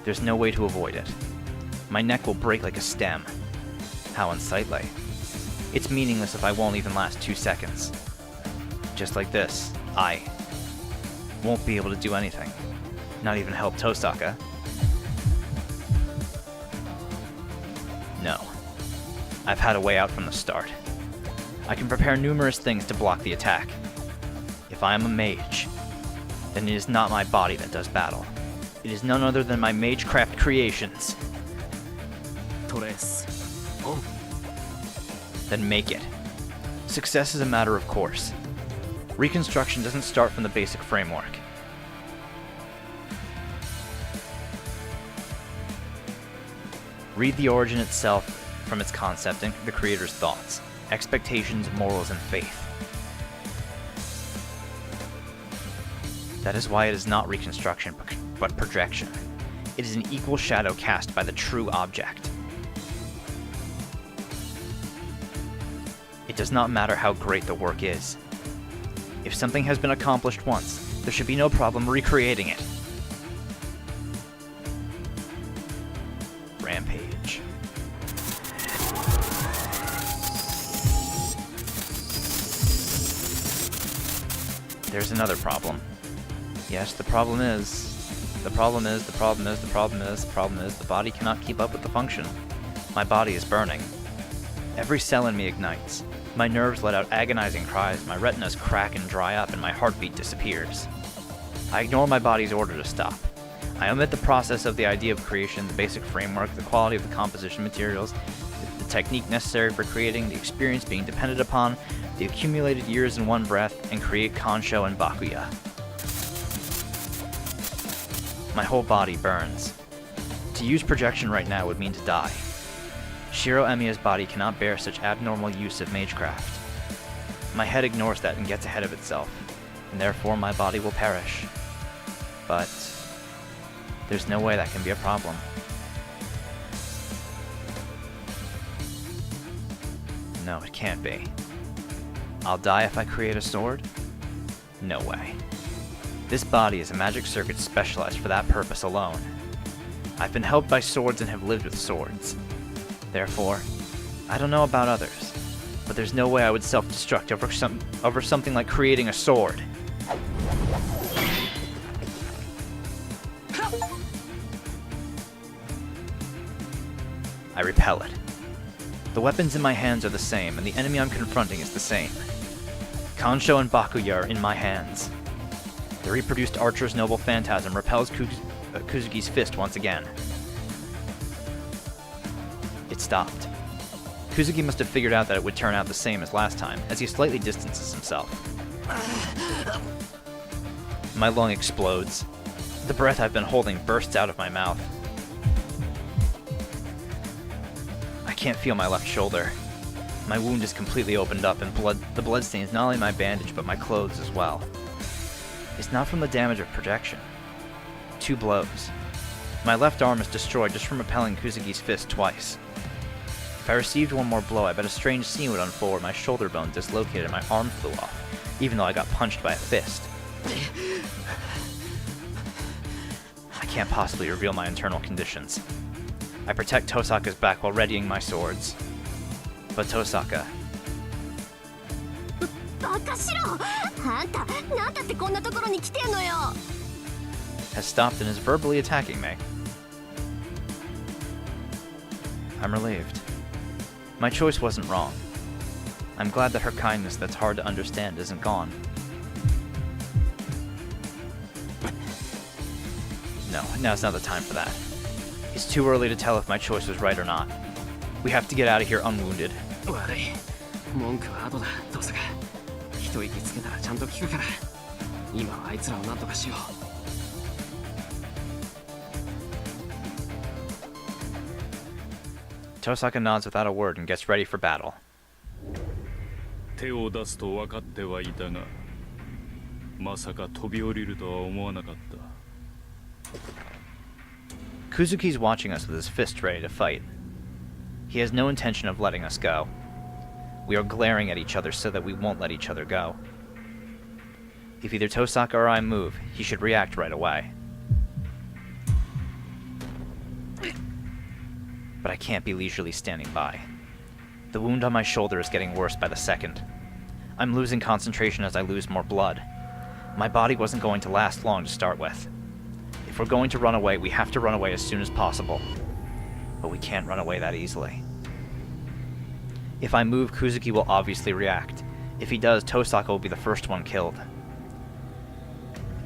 There's no way to avoid it. My neck will break like a stem. How unsightly. It's meaningless if I won't even last 2 seconds. Just like this, I won't be able to do anything. Not even help Tosaka. No. I've had a way out from the start. I can prepare numerous things to block the attack. If I am a mage, then it is not my body that does battle. It is none other than my magecraft creations. Then make it. Success is a matter of course. Reconstruction doesn't start from the basic framework. Read the origin itself from its concept and the creator's thoughts, expectations, morals, and faith. That is why it is not reconstruction, but projection. It is an equal shadow cast by the true object. It does not matter how great the work is. If something has been accomplished once, there should be no problem recreating it. Rampage. There's another problem. Yes, the problem is the body cannot keep up with the function. My body is burning. Every cell in me ignites. My nerves let out agonizing cries, my retinas crack and dry up, and my heartbeat disappears. I ignore my body's order to stop. I omit the process of the idea of creation, the basic framework, the quality of the composition materials, the technique necessary for creating, the experience being depended upon, the accumulated years in one breath, and create Kansho and Bakuya. My whole body burns. To use projection right now would mean to die. Shirou Emiya's body cannot bear such abnormal use of magecraft. My head ignores that and gets ahead of itself, and therefore my body will perish. But There's no way that can be a problem. No, it can't be. I'll die if I create a sword? No way. This body is a magic circuit specialized for that purpose alone. I've been helped by swords and have lived with swords. Therefore, I don't know about others, but there's no way I would self-destruct over something like creating a sword. I repel it. The weapons in my hands are the same, and the enemy I'm confronting is the same. Kansho and Bakuya are in my hands. The reproduced Archer's Noble Phantasm repels Kuzuki's fist once again. It stopped. Kuzuki must have figured out that it would turn out the same as last time, as he slightly distances himself. My lung explodes. The breath I've been holding bursts out of my mouth. I can't feel my left shoulder. My wound is completely opened up, and the blood stains not only my bandage, but my clothes as well. It's not from the damage of projection. 2 blows. My left arm is destroyed just from repelling Kuzuki's fist twice. If I received one more blow, I bet a strange scene would unfold. My shoulder bone dislocated and my arm flew off, even though I got punched by a fist. I can't possibly reveal my internal conditions. I protect Tosaka's back while readying my swords. But Tosaka... バカしろ！あんた、なんだってこんなところに来てんのよ！ has stopped and is verbally attacking me. I'm relieved. My choice wasn't wrong. I'm glad that her kindness that's hard to understand isn't gone. No, now's not the time for that. It's too early to tell if my choice was right or not. We have to get out of here unwounded. 悪い。文句は後だ、どうせか。一息つけたらちゃんと聞くから。今はあいつらをなんとかしよう。Tosaka nods without a word and gets ready for battle. 手を出すと分かってはいたが、まさか飛び降りるとは思わなかった。Kuzuki's watching us with his fist ready to fight. He has no intention of letting us go. We are glaring at each other so that we won't let each other go. If either Tosaka or I move, he should react right away. But I can't be leisurely standing by. The wound on my shoulder is getting worse by the second. I'm losing concentration as I lose more blood. My body wasn't going to last long to start with. If we're going to run away, we have to run away as soon as possible. But we can't run away that easily. If I move, Kuzuki will obviously react. If he does, Tosaka will be the first one killed.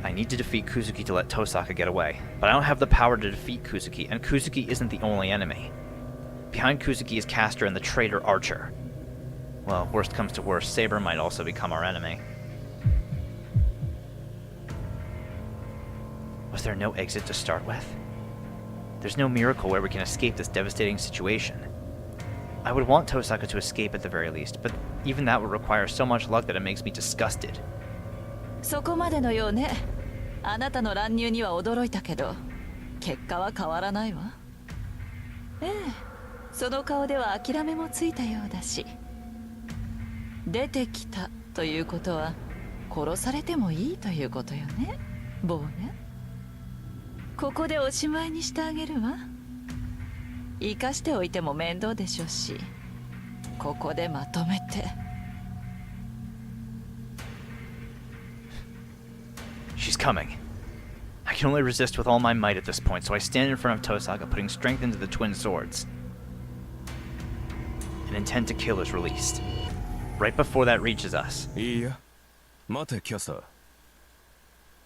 I need to defeat Kuzuki to let Tosaka get away, but I don't have the power to defeat Kuzuki, and Kuzuki isn't the only enemy. Behind Kuzuki is Castor and the traitor Archer. Well, worst comes to worst, Saber might also become our enemy. Was there no exit to start with? There's no miracle where we can escape this devastating situation. I would want Tosaka to escape at the very least, but even that would require so much luck that it makes me disgusted. そこまでのようね。あなたの乱入には驚いたけど、結果は変わらないわ。ええ、その顔では諦めもついたようだし。出てきたということは、殺されてもいいということよね、ボーネ。ここでおしまいにしてあげるわ。生かしておいても面倒でしょうし、ここでまとめて。She's coming. I can only resist with all my might at this point, so I stand in front of Tosaka, putting strength into the twin swords. An intent to kill is released. Right before that reaches us, いいや。待て、キャスター。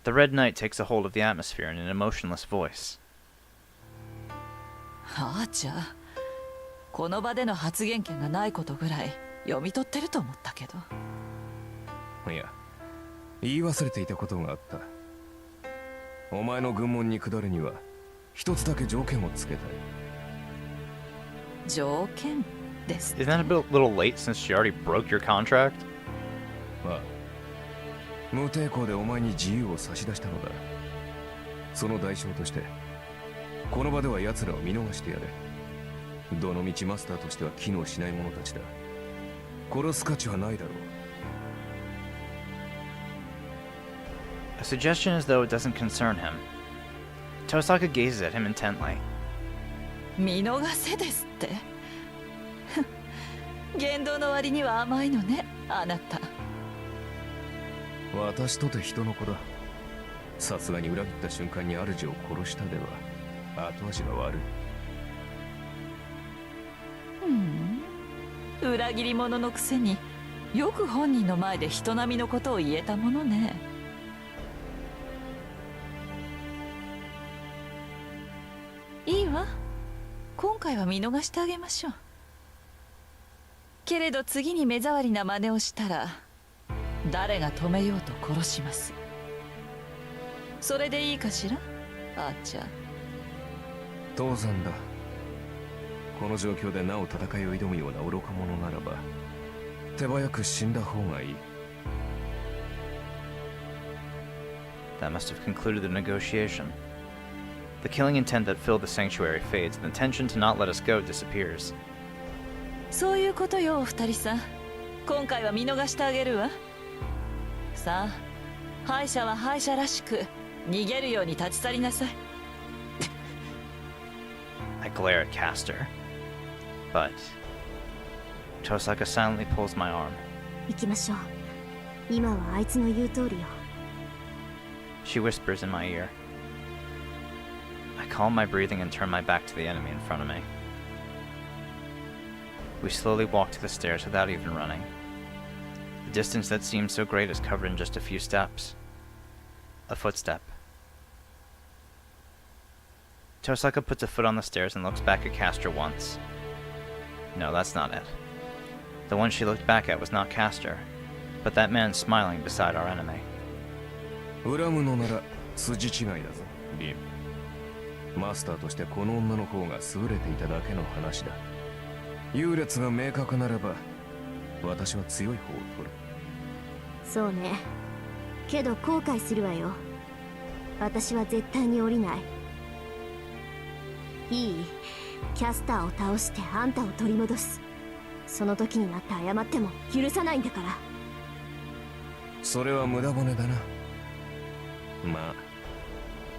the Red Knight takes a hold of the atmosphere in an emotionless voice. はあ、じゃあこの場での発言権がないことぐらい読み取ってると思ったけど。いや、言い忘れていたことがあった。お前の軍門に下るには一つだけ条件をつけたい。条件です。 Isn't that a little late since she already broke your contract? まあ、無抵抗でお前に自由を差し出したのだ。その代償としてこの場では奴らを見逃してやれ。どの道マスターとしては機能しない者たちだ。殺す価値はないだろう。 A suggestion as though it doesn't concern him. Tosaka gazes at him intently. 見逃せですって言動の割には甘いのね、あなた。私とて人の子だ。さすがに裏切った瞬間に主を殺したでは後味が悪い。裏切り者のくせによく本人の前で人並みのことを言えたものね。いいわ、今回は見逃してあげましょう。けれど次に目障りな真似をしたら誰が止めようと殺します。それでいいかしら、あーちゃん。当然だ。この状況でなお戦いを挑むような愚か者ならば手早く死んだ方がいい。 That must have concluded the negotiation. The killing intent that filled the sanctuary fades, and the tension to not let us go disappears. そういうことよ、お二人さん。今回は見逃してあげるわ。さあ、敗者は敗者らしく逃げるように立ち去りなさい。I glare at Castor, but Tosaka silently pulls my arm. 行きましょう。今はあいつの言う通りよ。 She whispers in my ear. I calm my breathing and turn my back to the enemy in front of me. We slowly walk to the stairs without even running. The distance that seems so great is covered in just a few steps. A footstep. Tosaka puts a foot on the stairs and looks back at Castor once. No, that's not it. The one she looked back at was not Castor, but that man smiling beside our enemy. 恨むのなら筋違いだぞ、リン。マスターとしてこの女の方が優れていただけの話だ。優劣が明確ならば私は強い方を取る。そうね。けど後悔するわよ。私は絶対に降りない。いい？キャスターを倒してあんたを取り戻す。その時になって謝っても許さないんだから。それは無駄骨だな。まあ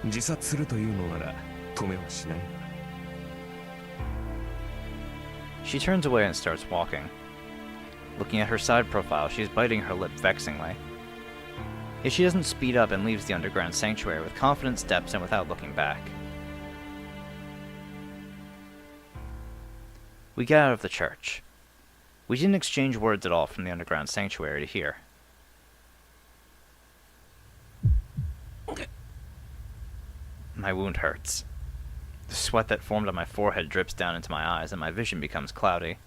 自殺するというのなら止めはしない。 She turns away and starts walking. Looking at her side profile, she's biting her lip vexingly. Yet she doesn't speed up and leaves the underground sanctuary with confident steps and without looking back. We get out of the church. We didn't exchange words at all from the underground sanctuary to here. My wound hurts. The sweat that formed on my forehead drips down into my eyes, and my vision becomes cloudy.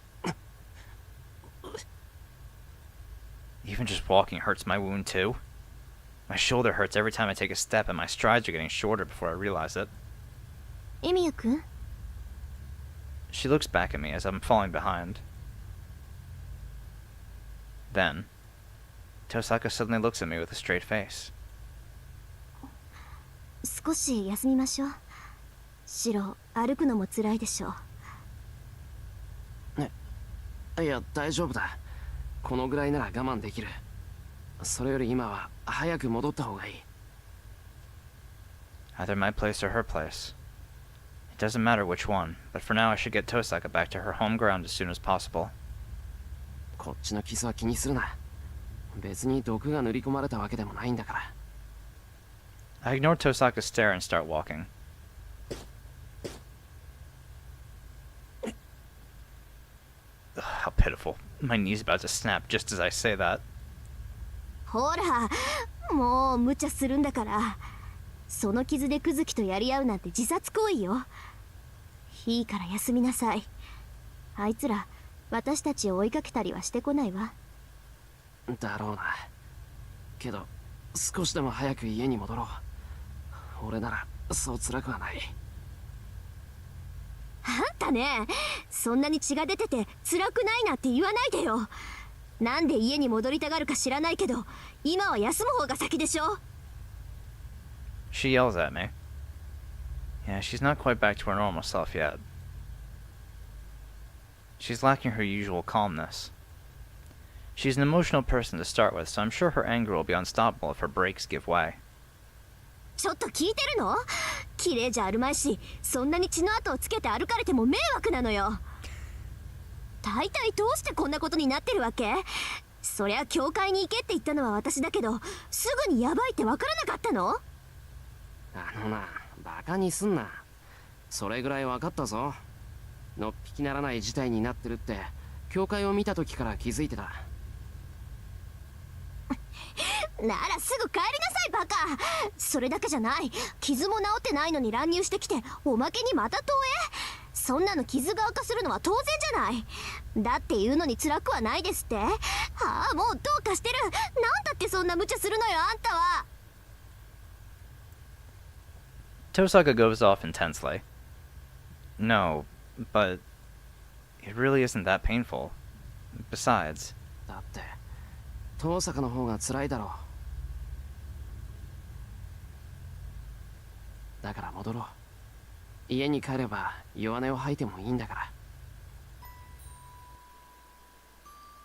Even just walking hurts my wound too. My shoulder hurts every time I take a step, and my strides are getting shorter before I realize it. エミヤ君？ She looks back at me as I'm falling behind. Then, Tosaka suddenly looks at me with a straight face. 少し休みましょう。シロ、歩くのも辛いでしょう。いや、大丈夫だ。このぐらいなら我慢できる。それより今は早く戻った方がいい。Either my place or her place. It doesn't matter which one, but for now I should get Tosaka back to her home ground as soon as possible. こっちの傷は気にするな。別に毒が塗り込まれたわけでもないんだから。I ignore Tosaka's stare and start walking. Ugh, how pitiful. My knee's about to snap just as I say that. ほら、もう無茶するんだから。その傷でクズキとやり合うなんて自殺行為よ。いいから休みなさい。あいつら私たちを追いかけたりはしてこないわ。だろうな。けど少しでも早く家に戻ろう。俺ならそう辛くはない。あんたね、そんなに血が出てて辛くないなんて言わないでよ。なんで家に戻りたがるか知らないけど、今は休む方が先でしょ。 She yells at me. Yeah, she's not quite back to her normal self yet. She's lacking her usual calmness. She's an emotional person to start with, so I'm sure her anger will be unstoppable if her brakes give way. ちょっと聞いてるの？綺麗じゃあるまいし、そんなに血の跡をつけて歩かれても迷惑なのよ。大体どうしてこんなことになってるわけ？そりゃ教会に行けって言ったのは私だけど、すぐにヤバいってわからなかったの？あのな、バカにすんな。それぐらい分かったぞ。のっぴきならない事態になってるって教会を見た時から気づいてた。ならすぐ帰りなさいバカ。それだけじゃない、傷も治ってないのに乱入してきて、おまけにまた投影。そんなの傷が悪化するのは当然じゃない。だって言うのに辛くはないですって。はあ、もうどうかしてる。なんだってそんな無茶するのよあんたは。 Tosaka goes off intensely. No, but it really isn't that painful. Besides, だって遠坂の方が辛いだろう。だから戻ろう。家に帰れば弱音を吐いてもいいんだから。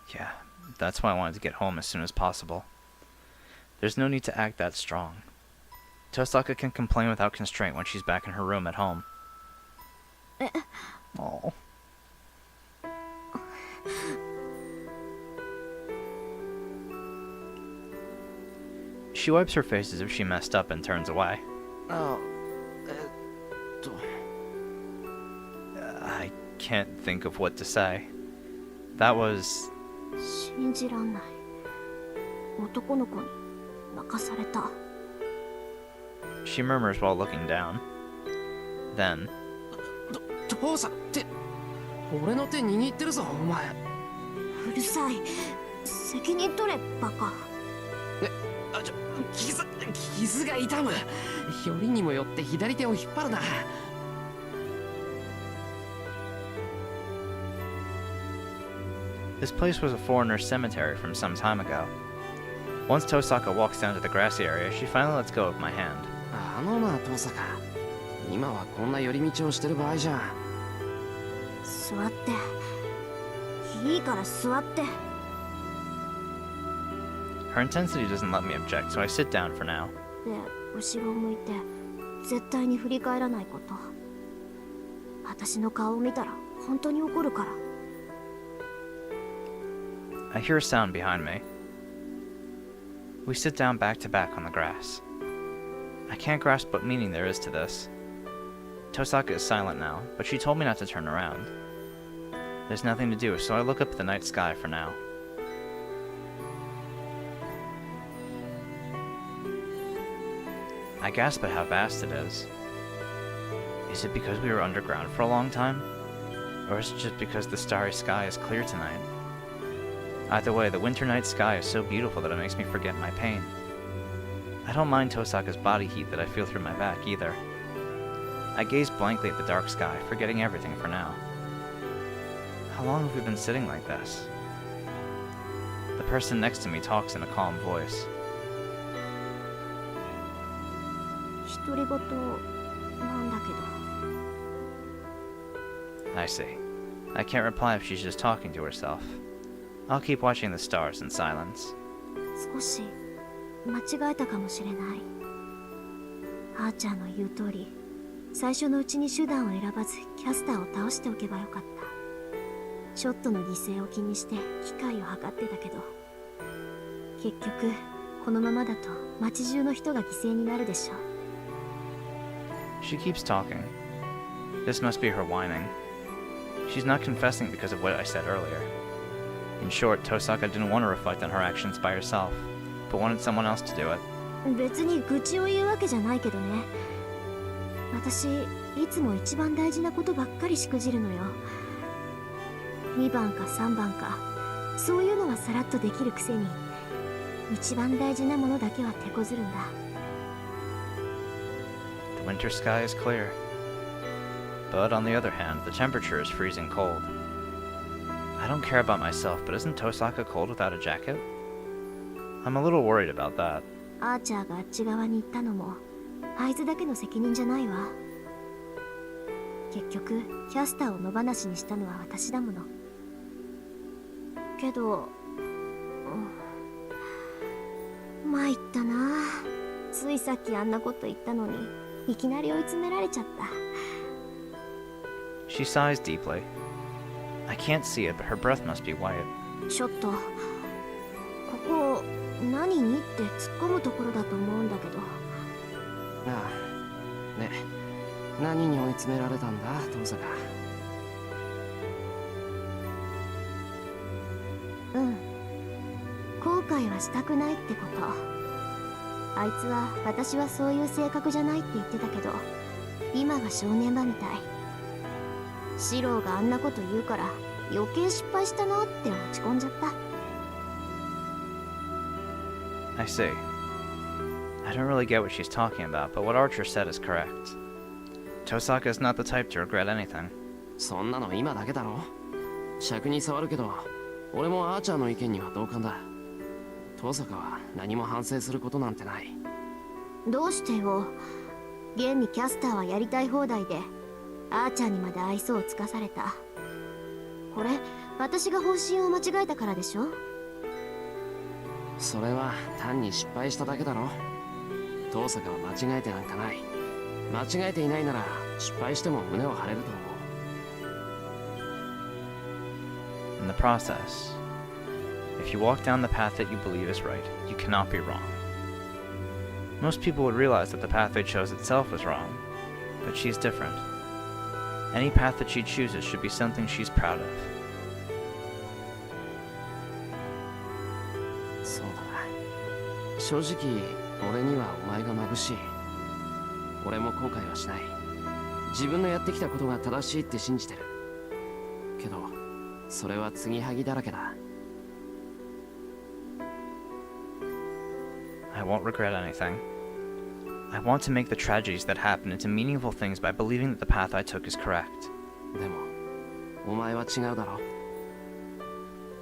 yeah, that's why I wanted to get home as soon as possible. There's no need to act that strong. Tosaka can complain without constraint when she's back in her room at home. Oh. She wipes her face as if she messed up and turns away. あ、I can't think of what to say. That was... 信じらんない。男の子に泣かされた。 She murmurs while looking down. Then... 父さんって俺の手握ってるぞお前。うるさい。責任取れバカ。傷が痛む。よりにもよって左手を引っ張るな。This place was a foreigner's cemetery from some time ago. Once Tosaka walks down to the grassy area, she finally lets go of my hand. あのな遠坂、今はこんな寄り道をしてる場合じゃん。座って。いいから座って。 Her intensity doesn't let me object, so I sit down for now. で、後ろを向いて絶対に振り返らないこと。私の顔を見たら本当に怒るから。 I hear a sound behind me. We sit down back to back on the grass. I can't grasp what meaning there is to this. Tosaka is silent now, but she told me not to turn around. There's nothing to do, so I look up at the night sky for now. I gasp at how vast it is. Is it because we were underground for a long time? Or is it just because the starry sky is clear tonight? Either way, the winter night sky is so beautiful that it makes me forget my pain. I don't mind Tosaka's body heat that I feel through my back either. I gaze blankly at the dark sky, forgetting everything for now. How long have we been sitting like this? The person next to me talks in a calm voice. 独り言なんだけど。 I see. I can't reply if she's just talking to herself. I'll keep watching the stars in silence. 少し間違えたかもしれない。あーちゃんの言う通り、最初のうちに手段を選ばずキャスターを倒しておけばよかった。ショットの犠牲を気にして機会を計ってたけど、結局このままだと街中の人が犠牲になるでしょう。 She keeps talking. This must be her whining. She's not confessing because of what I said earlier. In short, Tosaka didn't want to reflect on her actions by herself, but wanted someone else to do it. 別に愚痴を言うわけじゃないけどね。私いつも一番大事なことばっかりしくじるのよ。2番か3番か、そういうのはさらっとできるくせに、一番大事なものだけは手こずるんだ。 The winter sky is clear. But on the other hand, the temperature is freezing cold. I don't care about myself, but isn't Tosaka cold without a jacket? I'm a little worried about that. アーチャーがあっち側に行ったのもあいつだけの責任じゃないわ。結局キャスターを野放しにしたのは私だもの。けど、参ったな。ついさっきあんなこと言ったのにいきなり追い詰められちゃった。 She sighs deeply. I can't see it, but her breath must be white. ちょっとここ何にって突っ込むところだと思うんだけど。ああ、で何に追い詰められたんだ遠坂。うん、後悔はしたくないってこと。あいつは私はそういう性格じゃないって言ってたけど、今が正念場みたい。シローがあんなこと言うから余計失敗したなって落ち込んじゃった。 I see. I don't really get what she's talking about, but what Archer said is correct. Tosaka is not the type to regret anything. そんなの今だけだろ。尺に触るけど俺もアーチャーの意見には同感だ。遠坂は何も反省することなんてない。どうしてよ。現にキャスターはやりたい放題でアーチャーにまで愛想をつかされた。これ私が方針を間違えたからでしょ。それは単に失敗しただけだろ。遠坂は間違えてなんかない。間違えていないなら失敗しても胸を張れると思う。 In the process, if you walk down the path that you believe is right, you cannot be wrong. Most people would realize that the path they chose itself was wrong, but she's different. Any path that she chooses should be something she's proud of. そうだな。正直俺にはお前が眩しい。俺も後悔はしない。自分のやってきたことが正しいって信じてる。けどそれは継ぎはぎだらけだ。 I won't regret anything. I want to make the tragedies that happen into meaningful things by believing that the path I took is correct. でもお前は違うだろ。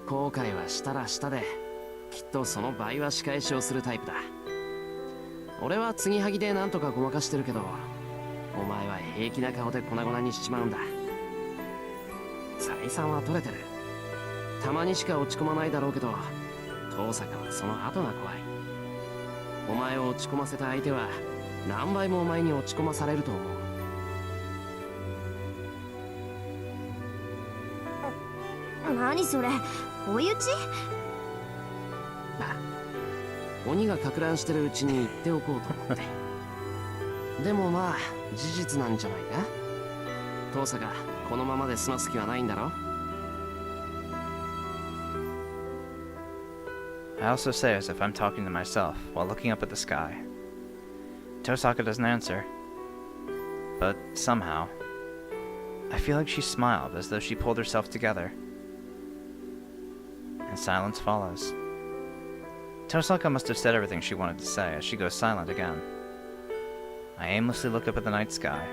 後悔はしたらしたできっとその倍は仕返しをするタイプだ。俺は継ぎはぎでなんとかごまかしてるけど、お前は平気な顔で粉々にしちまうんだ。採算は取れてる。たまにしか落ち込まないだろうけど、遠坂はその後が怖い。お前を落ち込ませた相手は何倍もお前に落ち込まされると思う。何それ、追い打ち？あ、鬼がか乱してるうちに言っておこうと思って。でもまあ事実なんじゃないか。遠坂このままで済ます気はないんだろ。 I also say as if I'm talking to myself while looking up at the sky. Tosaka doesn't answer, but somehow, I feel like she smiled as though she pulled herself together. And silence follows. Tosaka must have said everything she wanted to say as she goes silent again. I aimlessly look up at the night sky.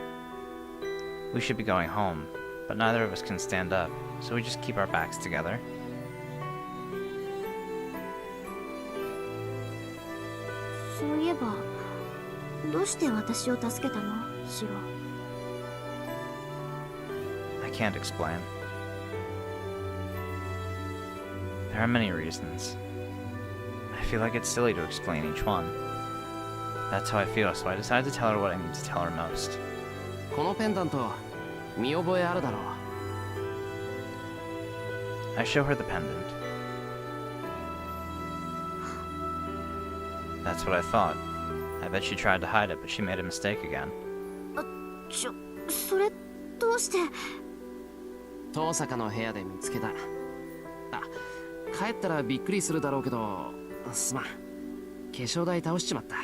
We should be going home, but neither of us can stand up, so we just keep our backs together. そういえばどうして私を助けたの、シロ。 I can't explain. There are many reasons. I feel like it's silly to explain each one. That's how I feel, so I decided to tell her what I need to tell her most. このペンダント見覚えあるだろう。 I show her the pendant. That's what I thought. I bet she tried to hide it, but she made a mistake again. それどうして？遠坂の部屋で見つけた。あ、帰ったらびっくりするだろうけど、すまん。化粧台倒しちまった。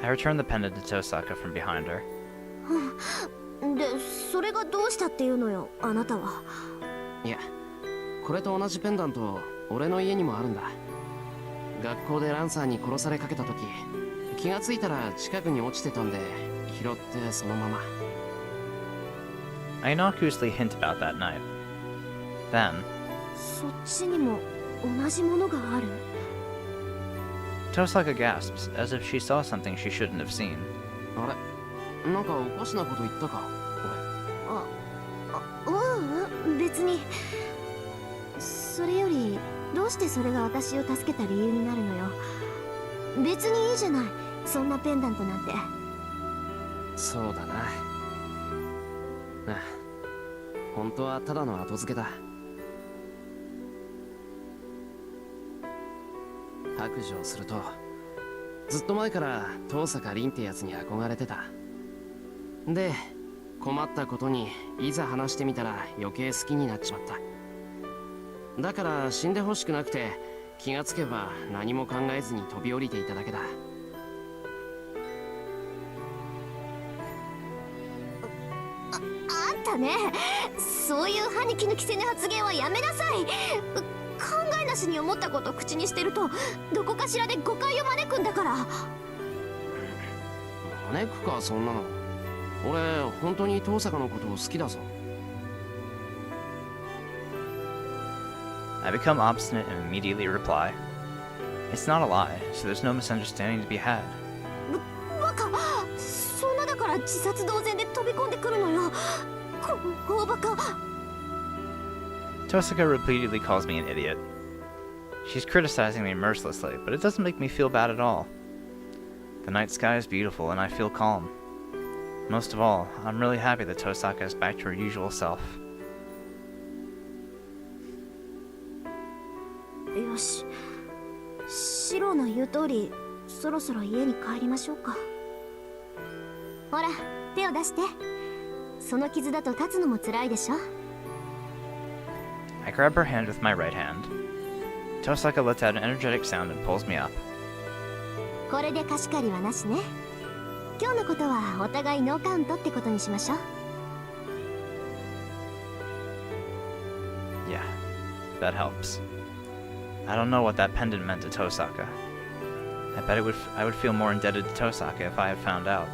I returned the pendant to Tosaka from behind her. で、それがどうしたっていうのよ、あなたは。いや、これと同じペンダント俺の家にもあるんだ。学校でランサーに殺されかけた時、気がついたら近くに落ちてたんで拾ってそのまま。 I innocuously hint about that night. Then, そっちにも同じものがある。 Tosaka gasps, as if she saw something she shouldn't have seen. あれ、なんかおかしなこと言ったか。別に。それよりどうしてそれが私を助けた理由になるのよ。別にいいじゃない、そんなペンダントなんて。そうだな。ああ、本当はただの後付けだ。白状すると、ずっと前から遠坂凛ってやつに憧れてた。で、困ったことにいざ話してみたら余計好きになっちまった。だから死んでほしくなくて、気がつけば何も考えずに飛び降りていただけだ。あんたね、そういう歯に衣着せぬ発言はやめなさい。考えなしに思ったことを口にしてるとどこかしらで誤解を招くんだから。招くか、そんなの。俺本当に遠坂のことを好きだぞ。I become obstinate and immediately reply, "It's not a lie, so there's no misunderstanding to be had." バカ、そんなだから自殺同然で飛び込んでくるのよ。大バカ。Tosaka repeatedly calls me an idiot. She's criticizing me mercilessly, but it doesn't make me feel bad at all. The night sky is beautiful and I feel calm. Most of all, I'm really happy that Tosaka is back to her usual self. よし、シロの言う通りそろそろ家に帰りましょうか。ほら、手を出して。その傷だと立つのも辛いでしょ。I grab her hand with my right hand. Tosaka lets out an energetic sound and pulls me up. これで貸し借りはなしね。今日のことはお互いノーカウントってことにしましょう。Yeah, that helps. I don't know what that pendant meant to Tosaka. I bet I would feel more indebted to Tosaka if I had found out.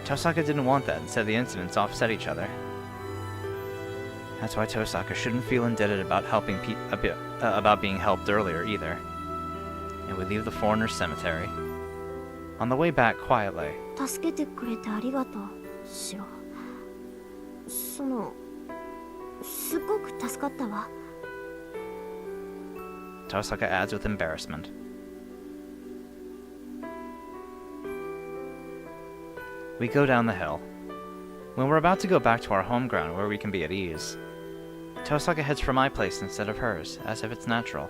Tosaka didn't want that and said the incidents offset each other. That's why Tosaka shouldn't feel indebted about about being helped earlier either. And we leave the foreigner's cemetery. On the way back quietly. 助けてくれてありがとう、シロ。すごく助かったわ。Tosaka adds with embarrassment. We go down the hill. When we're about to go back to our home ground where we can be at ease, Tosaka heads for my place instead of hers, as if it's natural.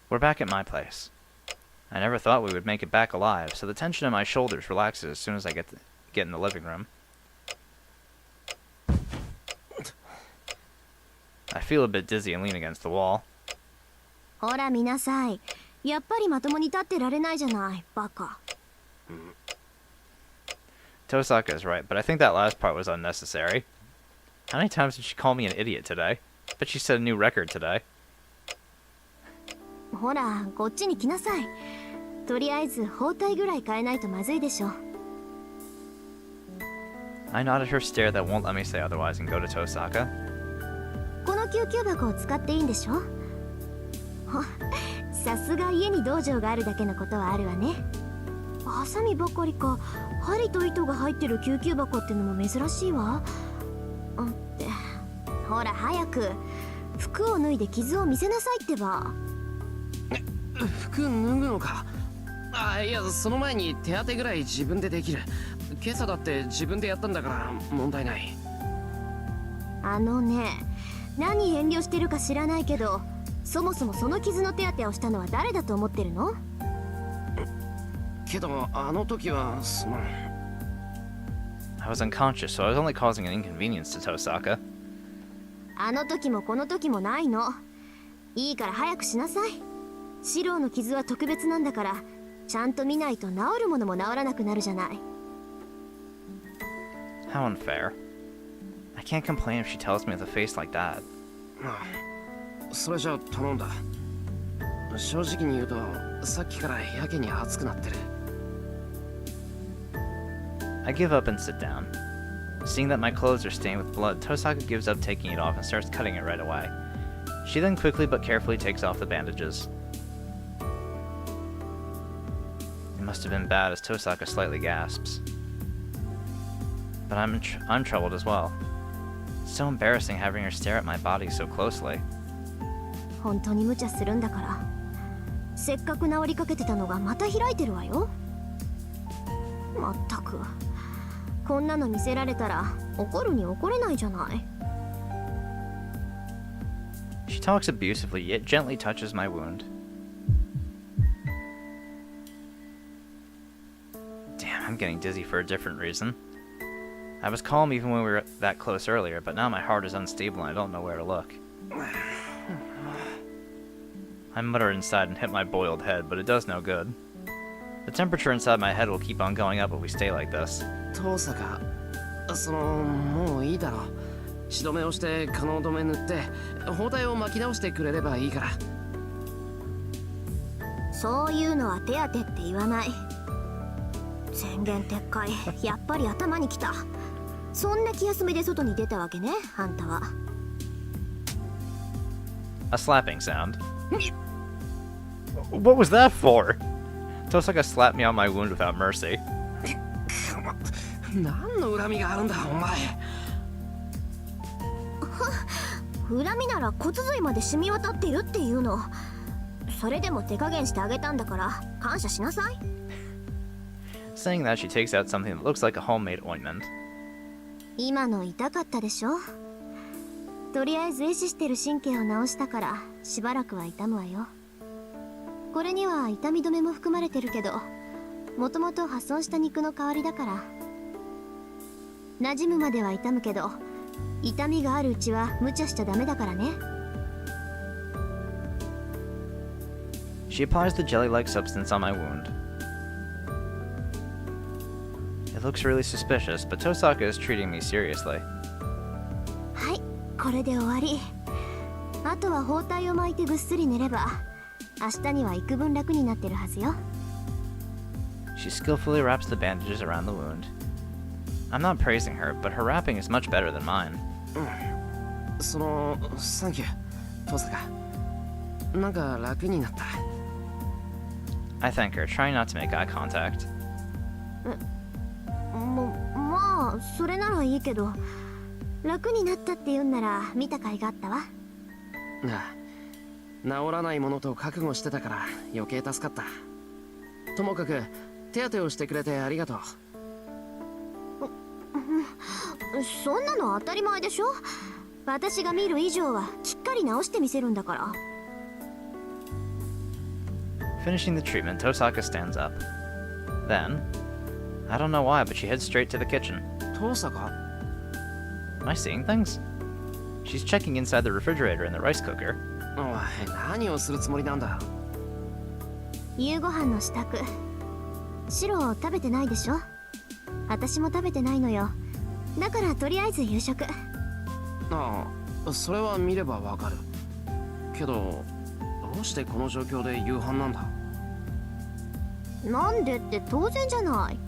We're back at my place. I never thought we would make it back alive, so the tension in my shoulders relaxes as soon as I get in the living room. I feel a bit dizzy and lean against the wall. ほら見なさい。やっぱりまともに立ってられないじゃない、バカ。Tosaka is right, but I think that last part was unnecessary. How many times did she call me an idiot today? Bet she set a new record today. ほら、こっちに来なさい。とりあえず包帯ぐらい変えないとまずいでしょ。I nod at her stare that won't let me say otherwise and go to Tosaka. この救急箱を使っていいんでしょ。さすが家に道場があるだけのことはあるわね。ハサミばかりか、針と糸が入ってる救急箱ってのも珍しいわ。ってほら早く服を脱いで傷を見せなさいってば。服脱ぐのか。あ、いや、その前に手当てぐらい自分でできる。今朝だって自分でやったんだから問題ない。あのね、何遠慮してるか知らないけど、そもそもその傷の手当てをしたのは誰だと思ってるの？けどあの時はI was unconscious, so I was only causing an inconvenience to Tosaka. あの時もこの時もないの。いいから早くしなさい。シローの傷は特別なんだから、ちゃんと見ないと治るものも治らなくなるじゃない。How unfair. I can't complain if she tells me with a face like that. それじゃあ頼んだ。正直に言うとさっきからやけに熱くなってる。I give up and sit down. Seeing that my clothes are stained with blood, Tosaka gives up taking it off and starts cutting it right away. She then quickly but carefully takes off the bandages. must have been bad, as Tosaka slightly gasps. But I'm troubled as well. It's so embarrassing having her stare at my body so closely. 本当に無茶するんだから。せっかく治りかけてたのがまた開いてるわよ。まったく。こんなの見せられたら怒るに怒れないじゃない。She talks abusively, yet gently touches my wound. Damn, I'm getting dizzy for a different reason. I was calm even when we were that close earlier, but now my heart is unstable and I don't know where to look. I mutter inside and hit my boiled head, but it does no good. The temperature inside my head will keep on going up if we stay like this. 遠坂、もういいだろう。血止めをして可能止め塗って包帯を巻き直してくれればいいから。そういうのは手当てって言わない。宣言撤回、やっぱり頭にきた。そんな気休めで外に出たわけね、あんたは。A slapping sound. What was that for? Tosaka slapped me on my wound without mercy. 何の恨みがあるんだお前。恨みなら骨髄まで染み渡ってるっていうの。それでも手加減してあげたんだから感謝しなさい。Saying that, she takes out something that looks like a homemade ointment. 今の痛かったでしょ。とりあえず壊死してる神経を治したからしばらくは痛むわよ。これには痛み止めも含まれてるけど、もともと破損した肉の代わりだから。馴染むまでは痛むけど、痛みがあるうちは無茶しちゃダメだからね。She applies the jelly-like substance on my wound. It looks really suspicious, but Tosaka is treating me seriously. はい、これで終わり。あとは包帯を巻いてぐっすり寝れば、明日には幾分楽になってるはずよ。She skillfully wraps the bandages around the wound. I'm not praising her, but her wrapping is much better than mine. サンキュー、遠坂。なんか楽になった。I thank her, trying not to make eye contact. まあそれならいいけど、楽になったって言うんなら見た甲斐があったわ。治らないものと覚悟してたから余計助かった。ともかく手当てをしてくれてありがとう。そんなの当たり前でしょ。私が見る以上はきっかり治してみせるんだから。Finishing the treatment, Tosaka stands up. Then, I don't know why, but she heads straight to the kitchen. 遠坂？ Am I seeing things? She's checking inside the refrigerator and the rice cooker. おい、何をするつもりなんだ。夕ご飯の支度。シロ食べてないでしょ。私も食べてないのよ。だからとりあえず夕食。ああ、それは見ればわかる。けど、どうしてこの状況で夕飯なんだ？なんでって当然じゃない。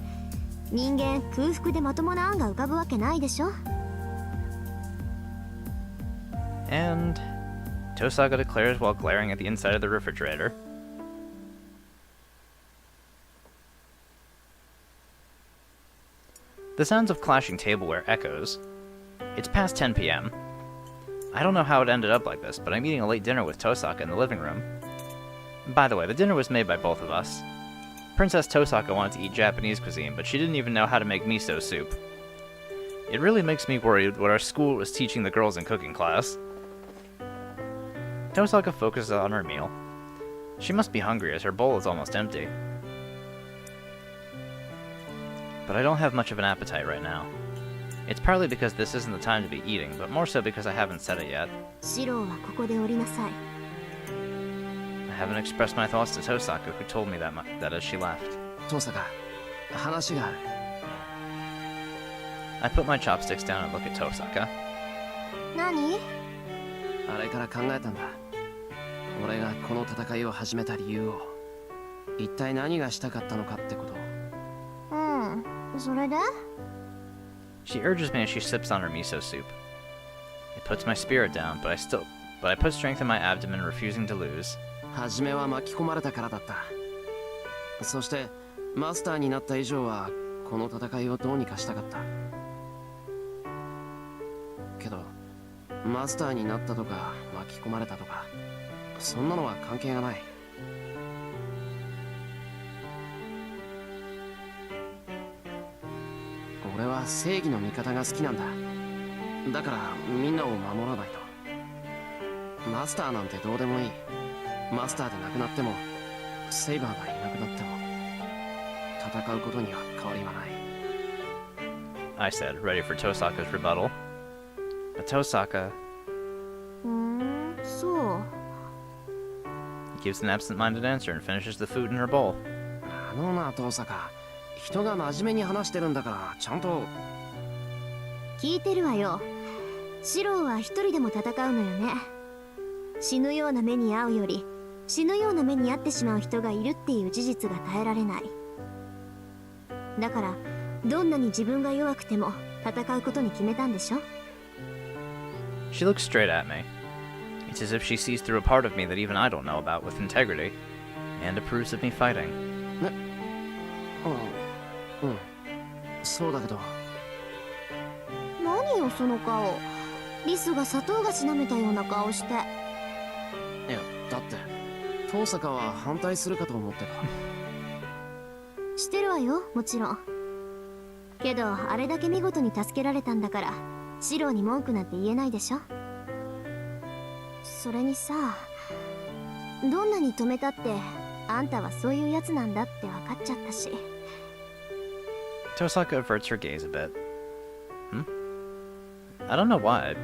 人間空腹でまともな案が浮かぶわけないでしょ。And Tosaka declares while glaring at the inside of the refrigerator. The sounds of clashing tableware echoes. It's past 10 p.m. I don't know how it ended up like this, but I'm eating a late dinner with Tosaka in the living room. By the way, the dinner was made by both of us. Princess Tosaka wanted to eat Japanese cuisine, but she didn't even know how to make miso soup. It really makes me worried what our school is teaching the girls in cooking class. Tosaka focuses on her meal. She must be hungry as her bowl is almost empty. But I don't have much of an appetite right now. It's partly because this isn't the time to be eating, but more so because I haven't said it yet. シロはここで降りなさい。I haven't expressed my thoughts to Tosaka, who told me that as she left. 遠坂、話がある。I put my chopsticks down and look at Tosaka. 何？あれから考えたんだ。俺がこの戦いを始めた理由を。一体何がしたかったのかってこと。それで？ She urges me as she sips on her miso soup. It puts my spirit down, but I put strength in my abdomen, refusing to lose. 初めは巻き込まれたからだった。そしてマスターになった以上はこの戦いをどうにかしたかった。けどマスターになったとか巻き込まれたとかそんなのは関係がない。俺は正義の味方が好きなんだ。だからみんなを守らないと。マスターなんてどうでもいい。マスターでなくなってもセイバーがいなくなっても戦うことには変わりはない。 I said, ready for Tosaka's rebuttal. But Tosaka そう。 gives an absent-minded answer and finishes the food in her bowl. あのな、遠坂。人が真面目に話してるんだからちゃんと。聞いてるわよ。シローは一人でも戦うのよね。死ぬような目に遭うより死ぬような目に遭ってしまう人がいるっていう事実が耐えられない。だからどんなに自分が弱くても戦うことに決めたんでしょ。 She looks straight at me. It's as if she sees through a part of me that even I don't know about with integrity, and approves of me fighting. うん、そうだけど。何よその顔。リスが砂糖菓子舐めたような顔して。いや、だって遠坂は反対するかと思ってた。してるわよ、もちろん。けどあれだけ見事に助けられたんだからシローに文句なんて言えないでしょ。それにさ、どんなに止めたってあんたはそういうやつなんだって分かっちゃったし。 Tosaka averts her gaze a bit. I don't know why,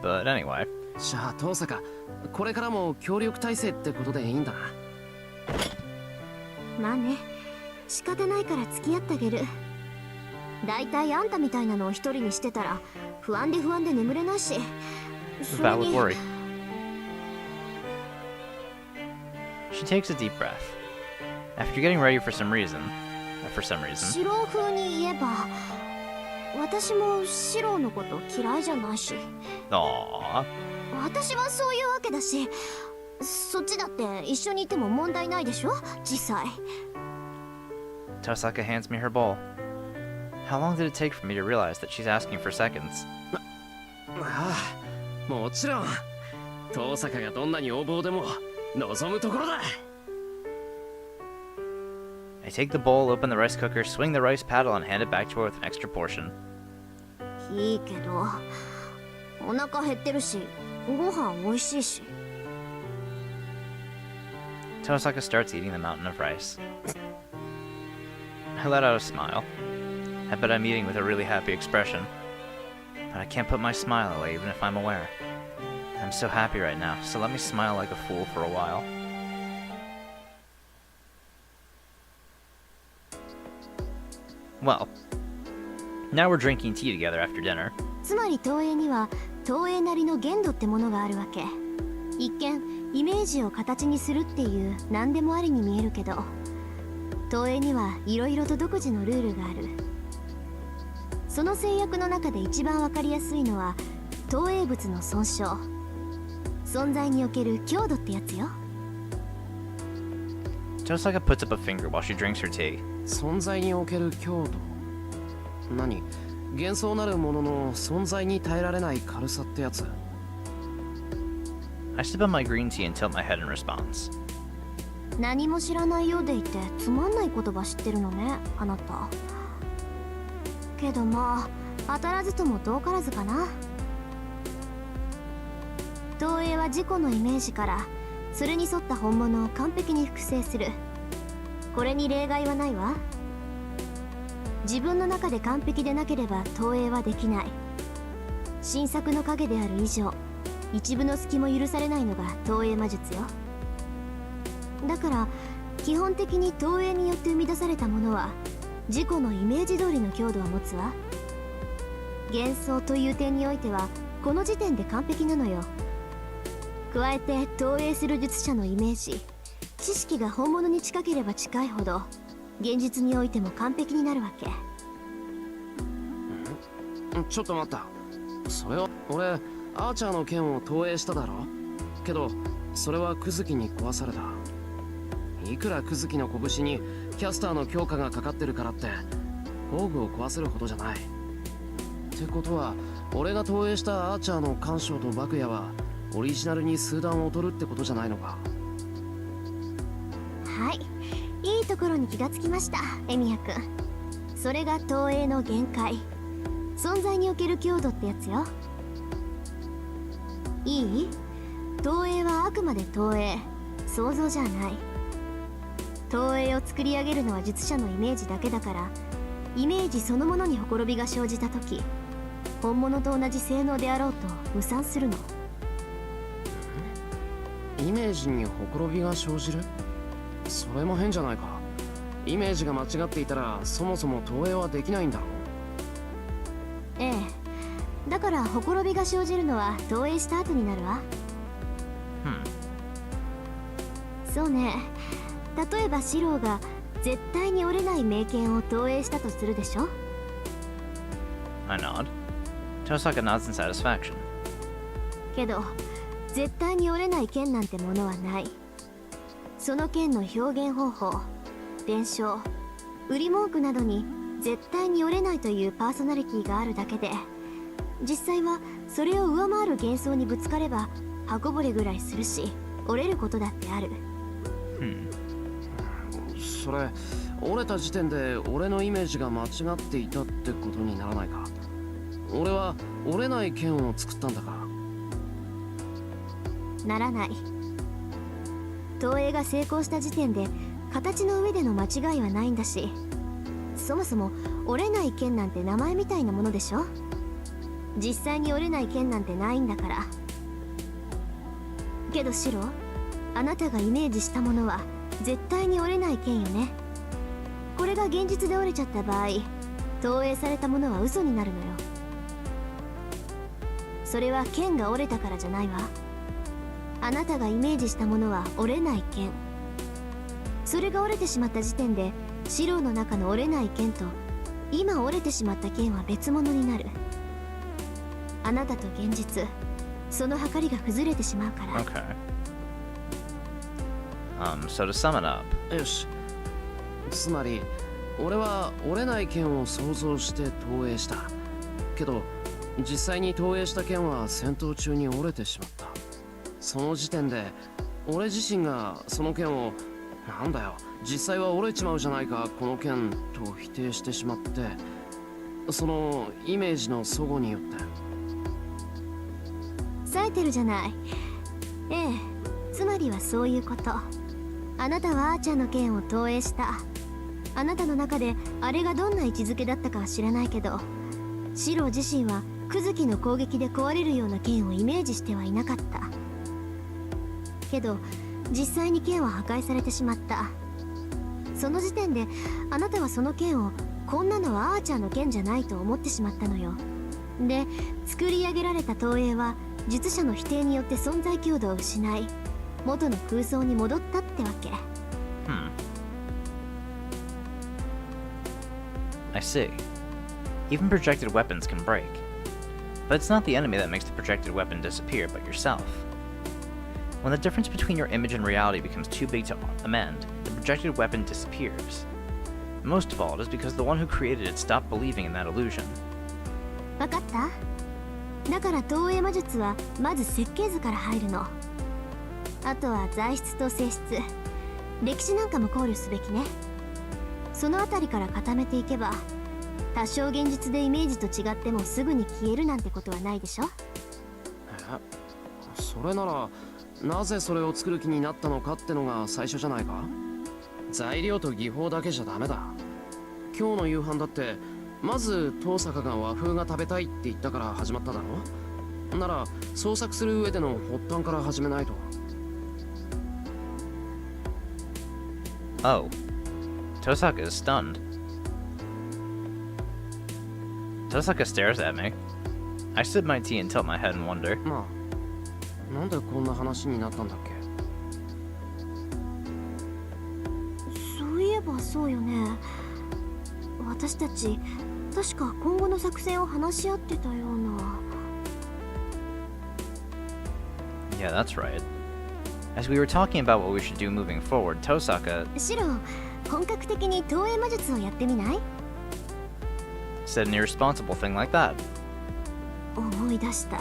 but anyway. じゃあ遠坂、これからも協力体制ってことでいいんだな。まあね、仕方ないから付き合ってあげる。だいたいあんたみたいなのを一人にしてたら不安で眠れないし。それ Valid に worry. She takes a deep breath. After getting ready for some reason, シロー風に言えば私もシローのこと嫌いじゃないし。 aww. 私はそういうわけだし、そっちだって一緒にいても問題ないでしょ実際。 Tosaka hands me her bowl. How long did it take for me to realize that she's asking for seconds? ああ、もちろん遠坂がどんなに横暴でも望むところだ。 I take the bowl, open the rice cooker, swing the rice paddle, and hand it back to her with an extra portion. いいけどお腹減ってるしご飯美味しいし。 Tosaka starts eating the mountain of rice. I let out a smile. I bet I'm eating with a really happy expression. But I can't put my smile away even if I'm aware. I'm so happy right now, so let me smile like a fool for a while. Well, now we're drinking tea together after dinner. つまり東映には東映なりの限度ってものがあるわけ。一見イメージを形にするっていう何でもありに見えるけど、東映にはいろいろと独自のルールがある。その制約の中で一番わかりやすいのは投影物の損傷、存在における強度ってやつよ。 Tosaka puts up a finger while she drinks her tea. 存在における強度。何？幻想なるものの存在に耐えられない軽さってやつ。 I sip on my green tea and tilt my head in response. 何も知らないようでいてつまんない言葉知ってるのね、あなた。けどまあ当たらずとも遠からずかな。東映は自己のイメージからそれに沿った本物を完璧に複製する。これに例外はないわ。自分の中で完璧でなければ投影はできない。新作の影である以上一部の隙も許されないのが投影魔術よ。だから基本的に投影によって生み出されたものは自己のイメージ通りの強度を持つわ。幻想という点においてはこの時点で完璧なのよ。加えて投影する術者のイメージ、知識が本物に近ければ近いほど現実においても完璧になるわけ。ちょっと待った。それは俺アーチャーの剣を投影しただろ。けどそれはクズキに壊された。いくらクズキの拳にキャスターの強化がかかってるからって工具を壊せるほどじゃない。ってことは俺が投影したアーチャーの干渉と爆矢はオリジナルに数段劣るってことじゃないのか。はい、いいところに気がつきましたエミヤ君。それが投影の限界、存在における強度ってやつよ。いい？投影はあくまで投影、想像じゃない。投影を作り上げるのは術者のイメージだけだから、イメージそのものにほころびが生じた時、本物と同じ性能であろうと無産するの。イメージにほころびが生じる？それも変じゃないか。イメージが間違っていたらそもそも投影はできないんだろう。ええ、だからほころびが生じるのは投影した後になるわ。そうね、例えばシローが絶対に折れない名剣を投影したとするでしょ。 I nod. Tosaka nods in satisfaction. けど絶対に折れない剣なんてものはない。その剣の表現方法、伝承、売り文句などに絶対に折れないというパーソナリティがあるだけで、実際はそれを上回る幻想にぶつかれば刃こぼれぐらいするし、折れることだってある。それ折れた時点で俺のイメージが間違っていたってことにならないか。俺は折れない剣を作ったんだから。ならない。投影が成功した時点で形の上での間違いはないんだし、そもそも折れない剣なんて名前みたいなものでしょ。実際に折れない剣なんてないんだから。けどシロ、あなたがイメージしたものは絶対に折れない剣よね。これが現実で折れちゃった場合、投影されたものは嘘になるのよ。それは剣が折れたからじゃないわ。あなたがイメージしたものは折れない剣。それが折れてしまった時点でシローの中の折れない剣と今折れてしまった剣は別物になる。あなたと現実、その計りが崩れてしまうから。 Okay. So to sum it up. よし、つまり俺は折れない剣を想像して投影したけど、実際に投影した剣は戦闘中に折れてしまった。その時点で俺自身がその剣をなんだよ実際は折れちまうじゃないかこの剣と否定してしまって、そのイメージの齟齬によって冴えてるじゃない。ええ、つまりはそういうこと。あなたはアーチャーの剣を投影した。あなたの中であれがどんな位置づけだったかは知らないけど、シロ自身はクズキの攻撃で壊れるような剣をイメージしてはいなかった。けど実際に剣は破壊されてしまった。その時点であなたはその剣をこんなのはアーチャーの剣じゃないと思ってしまったのよ。で、作り上げられた投影は術者の否定によって存在強度を失い、元の空想に戻ったってわけ。I see. Even projected weapons can break. But it's not the enemy that makes the projected weapon disappear, but yourself. When the difference between your image and reality becomes too big to amend, the projected weapon disappears. Most of all, it is because the one who created it stopped believing in that illusion. わかった？だから投影魔術はまず設計図から入るの。あとは材質と性質、歴史なんかも考慮すべきね。そのあたりから固めていけば、多少現実でイメージと違ってもすぐに消えるなんてことはないでしょ。それならなぜそれを作る気になったのかってのが最初じゃないか。材料と技法だけじゃダメだ。今日の夕飯だってまず遠坂が和風が食べたいって言ったから始まっただろ。なら創作する上での発端から始めないと。Oh. Tosaka is stunned. Tosaka stares at me. I sip my tea and tilt my head in wonder. まあ、なんでこんな話になったんだっけ。そういえばそうよね。私たち確か今後の作戦を話し合ってたような。Yeah, that's right. As we were talking about what we should do moving forward, Tosaka... シロ、本格的に投影魔術をやってみない？ Said an irresponsible thing like that. 思い出した。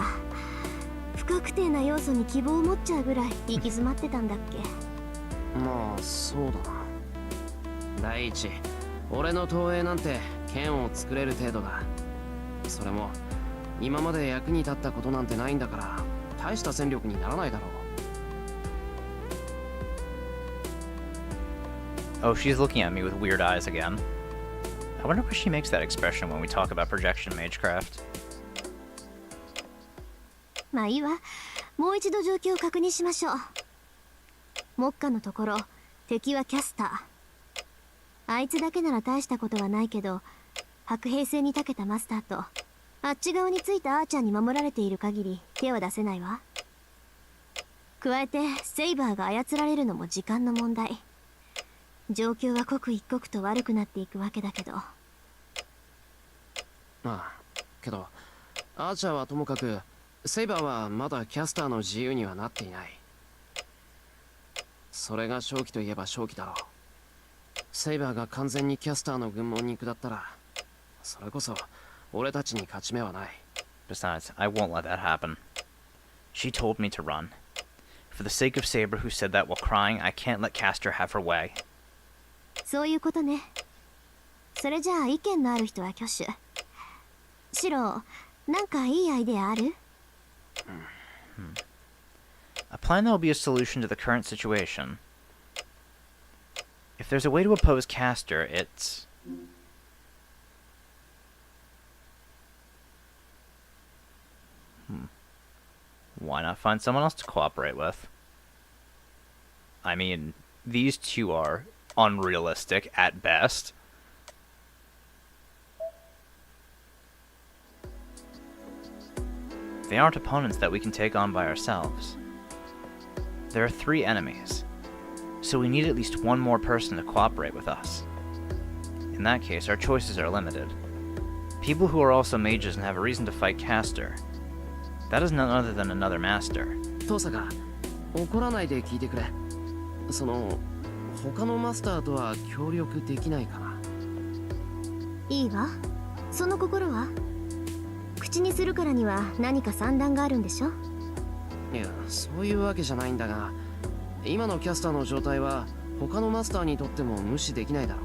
不確定な要素に希望を持っちゃうぐらい行き詰まってたんだっけ。まあそうだな。第一、俺の投影なんて剣を作れる程度だ。それも今まで役に立ったことなんてないんだから大した戦力にならないだろう。 Oh, she's looking at me with weird eyes again. I wonder why she makes that expression when we talk about projection magecraft. まあいいわ。もう一度状況を確認しましょう。目下のところ敵はキャスター。あいつだけなら大したことはないけど、白兵戦に長けたマスターとあっち側についたアーチャーに守られている限り手は出せないわ。加えてセイバーが操られるのも時間の問題。状況は刻一刻と悪くなっていくわけだけど。ああ、けどアーチャーはともかくセイバーはまだキャスターの自由にはなっていない。それが正気といえば正気だろう。セイバーが完全にキャスターの軍門に下ったら、それこそ俺たちに勝ち目はない。 Besides, I won't let that happen. She told me to run. For the sake of Saber, who said that while crying, I can't let Castor have her way. そういうことね。それじゃあ意見のある人は挙手。シロ、なんかいいアイデアある？ A plan that will be a solution to the current situation. If there's a way to oppose Castor, it's... Why not find someone else to cooperate with? I mean, these two are unrealistic at best. They aren't opponents that we can take on by ourselves. There are 3 enemies, so we need at least one more person to cooperate with us. In that case, our choices are limited. People who are also mages and have a reason to fight Castor. That is none other than another master. トサカ、怒らないで聞いてくれ。その他のマスターとは協力できないかな。いいわ。その心は？口にするからには何か算段があるんでしょ？いや、そういうわけじゃないんだが、今のキャスターの状態は他のマスターにとっても無視できないだろ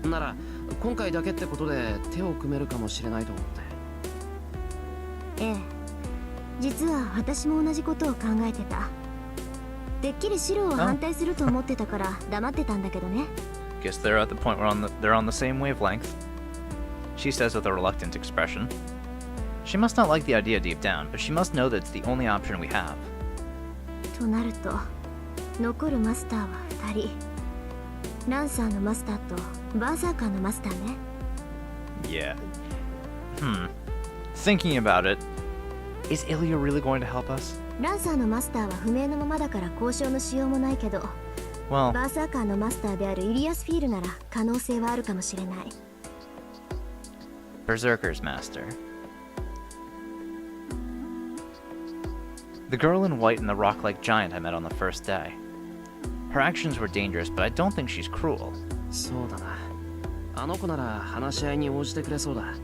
う。なら今回だけってことで手を組めるかもしれないと思って。ええ、実は私も同じことを考えてた。てっきりシロを反対すると思ってたから黙ってたんだけどね。Guess they're at the point where they're on the same wavelength. She says with a reluctant expression. She must not like the idea deep down, but she must know that it's the only option we have. となると、残るマスターは2人。ランサーのマスターとバーサーカーのマスターね。Yeah. Thinking about it, is Ilya really going to help us? ランサーのマスターは不明のままだから交渉のしようもないけど、Well, バーサーカーのマスターであるイリアスフィールなら可能性はあるかもしれない。Berserker's master. The girl in white and the rock-like giant I met on the first day. Her actions were dangerous, but I don't think she's cruel. そうだな。あの子なら話し合いに応じてくれそうだ。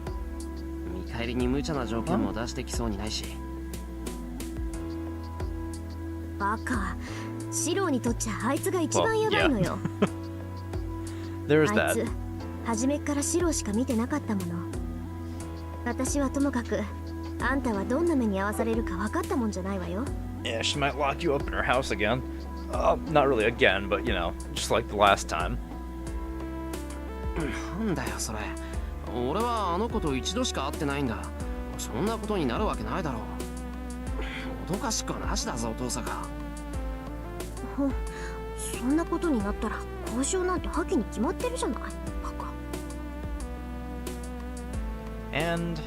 見返りに無茶な条件も出してきそうにないし。バカ、シローにとっちゃあいつが一番やばいのよ。There's あい that. つ、初めっからシローしか見てなかったもの。私はともかく、あんたはどんな目に遭わされるか分かったもんじゃないわよ。Yeah, she might lock you up in her house again. Not really again, but you know, just like the last time. なんだよそれ。俺はあの子と一度しか会ってないんだ。そんなことになるわけないだろう。脅かしくはなしだぞ、お父さんが。そんなことになったら交渉なんて破棄に決まってるじゃない。バカ。 And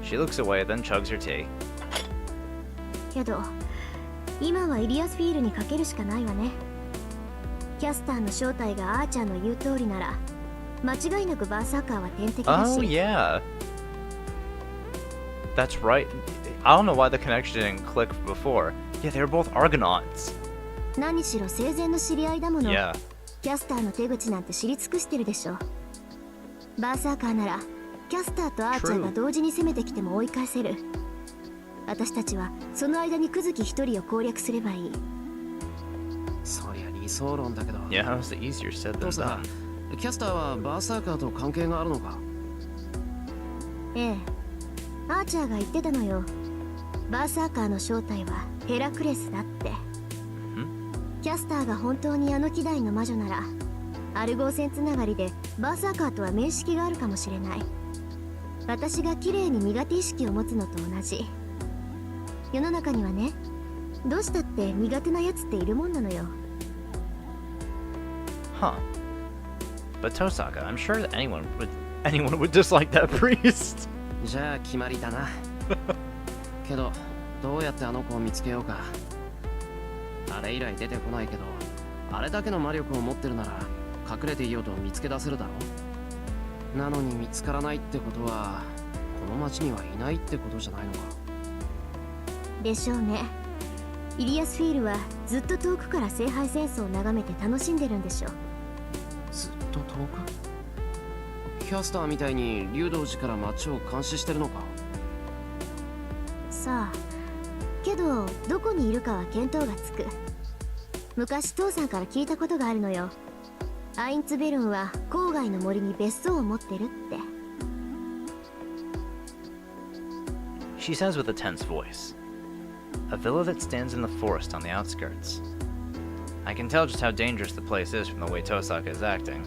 she looks away, then chugs her tea. けど今はイリアスフィールにかけるしかないわね。キャスターの正体がアーチャーの言う通りなら間違いなくバーサーカーは天敵だし。 Oh yeah, that's right. I don't know why the connection didn't click before. Yeah, they were both Argonauts. 何しろ生前の知り合いだもの。 Yeah. キャスターの手口なんて知り尽くしてるでしょ。バーサーカーならキャスターとアーチャーが同時に攻めてきても追い返せる。私たちはその間にクズキ一人を攻略すればいい。そりゃ理想論だけど。 Yeah, how's the easier said than 父さ done. ん、キャスターはバーサーカーと関係があるのか？ええ、アーチャーが言ってたのよ。バーサーカーの正体はヘラクレスだって。キャスターが本当にあの希代の魔女ならアルゴーセンつながりでバーサーカーとは面識があるかもしれない。私が綺麗に苦手意識を持つのと同じ。世の中にはね、どうしたって苦手なやつっているもんなのよ。 Huh. But Tosaka, I'm sure that anyone would dislike that priest. じゃあ決まりだな。けどどうやってあの子を見つけようか。あれ以来出てこないけど、あれだけの魔力を持ってるなら隠れていようと見つけ出せるだろ。なのに見つからないってことはこの町にはいないってことじゃないのか。でしょうね。イリアスフィールはずっと遠くから聖杯戦争を眺めて楽しんでるんでしょ。ずっと遠く？キャスターみたいに竜道寺から町を監視してるのか？さあ、けどどこにいるかは見当がつく。昔父さんから聞いたことがあるのよ。アインツベルンは郊外の森に別荘を持ってるって。 She says with a tense voice. A villa that stands in the forest on the outskirts. I can tell just how dangerous the place is from the way Tosaka is acting.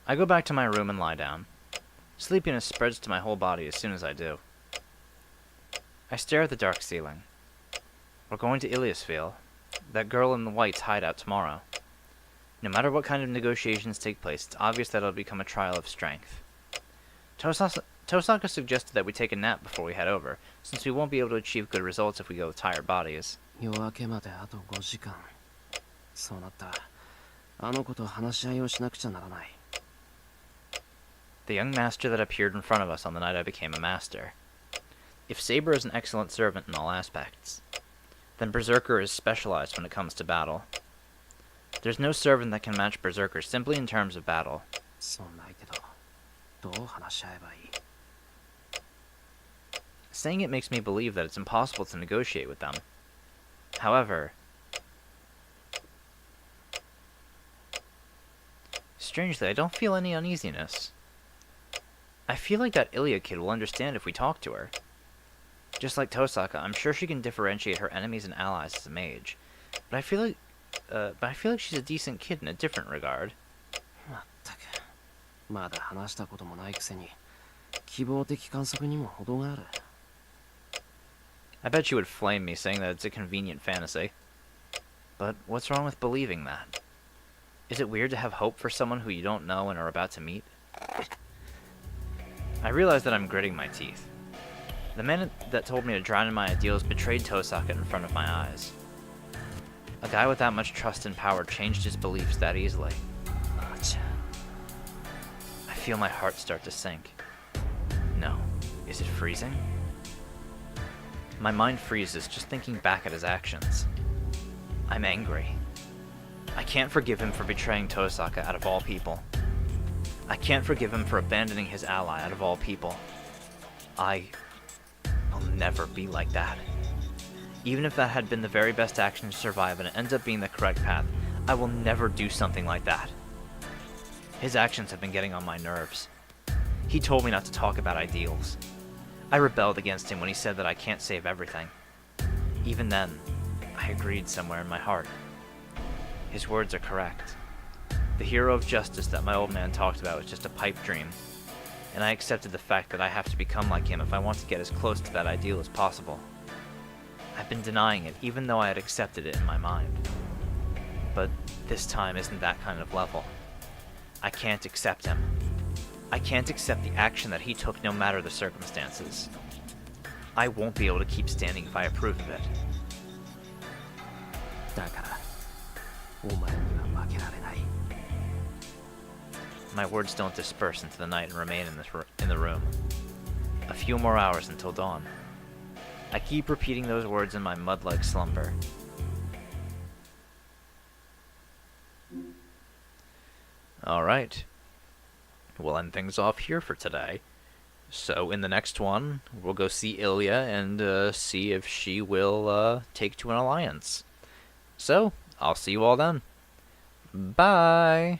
I go back to my room and lie down. Sleepiness spreads to my whole body as soon as I do. I stare at the dark ceiling. We're going to Iliasville, that girl in the white's hideout tomorrow. No matter what kind of negotiations take place, it's obvious that it'll become a trial of strength. Tosaka suggested that we take a nap before we head over, since we won't be able to achieve good results if we go with tired bodies. 夜明けまであと5時間。そうなったらあの子と話し合いをしなくちゃならない。 The young master that appeared in front of us on the night I became a master. If Saber is an excellent servant in all aspects, then Berserker is specialized when it comes to battle. There's no servant that can match Berserker simply in terms of battle. そうないけど、どう話し合えばいい？ Saying it makes me believe that it's impossible to negotiate with them. However, strangely, I don't feel any uneasiness. I feel like that Ilya kid will understand if we talk to her. Just like Tosaka, I'm sure she can differentiate her enemies and allies as a mage. But I feel like she's a decent kid in a different regard. まったく、まだ話したこともないくせに希望的観測にも程がある。 I bet she would flame me saying that it's a convenient fantasy. But what's wrong with believing that? Is it weird to have hope for someone who you don't know and are about to meet? I realize that I'm gritting my teeth. The man that told me to drown in my ideals betrayed Tosaka in front of my eyes. A guy with that much trust and power changed his beliefs that easily. I feel my heart start to sink. No. Is it freezing? My mind freezes just thinking back at his actions. I'm angry. I can't forgive him for betraying Tosaka out of all people. I can't forgive him for abandoning his ally out of all people. I will never be like that. Even if that had been the very best action to survive and it ends up being the correct path, I will never do something like that. His actions have been getting on my nerves. He told me not to talk about ideals. I rebelled against him when he said that I can't save everything. Even then, I agreed somewhere in my heart. His words are correct. The hero of justice that my old man talked about was just a pipe dream, and I accepted the fact that I have to become like him if I want to get as close to that ideal as possible. I've been denying it even though I had accepted it in my mind. But this time isn't that kind of level. I can't accept him. I can't accept the action that he took no matter the circumstances. I won't be able to keep standing if I approve of it. だから、お前には負けられない。 My words don't disperse into the night and remain in the room. A few more hours until dawn. I keep repeating those words in my mud-like slumber. Alright. We'll end things off here for today. So in the next one, we'll go see Ilya and see if she will take to an alliance. So, I'll see you all then. Bye!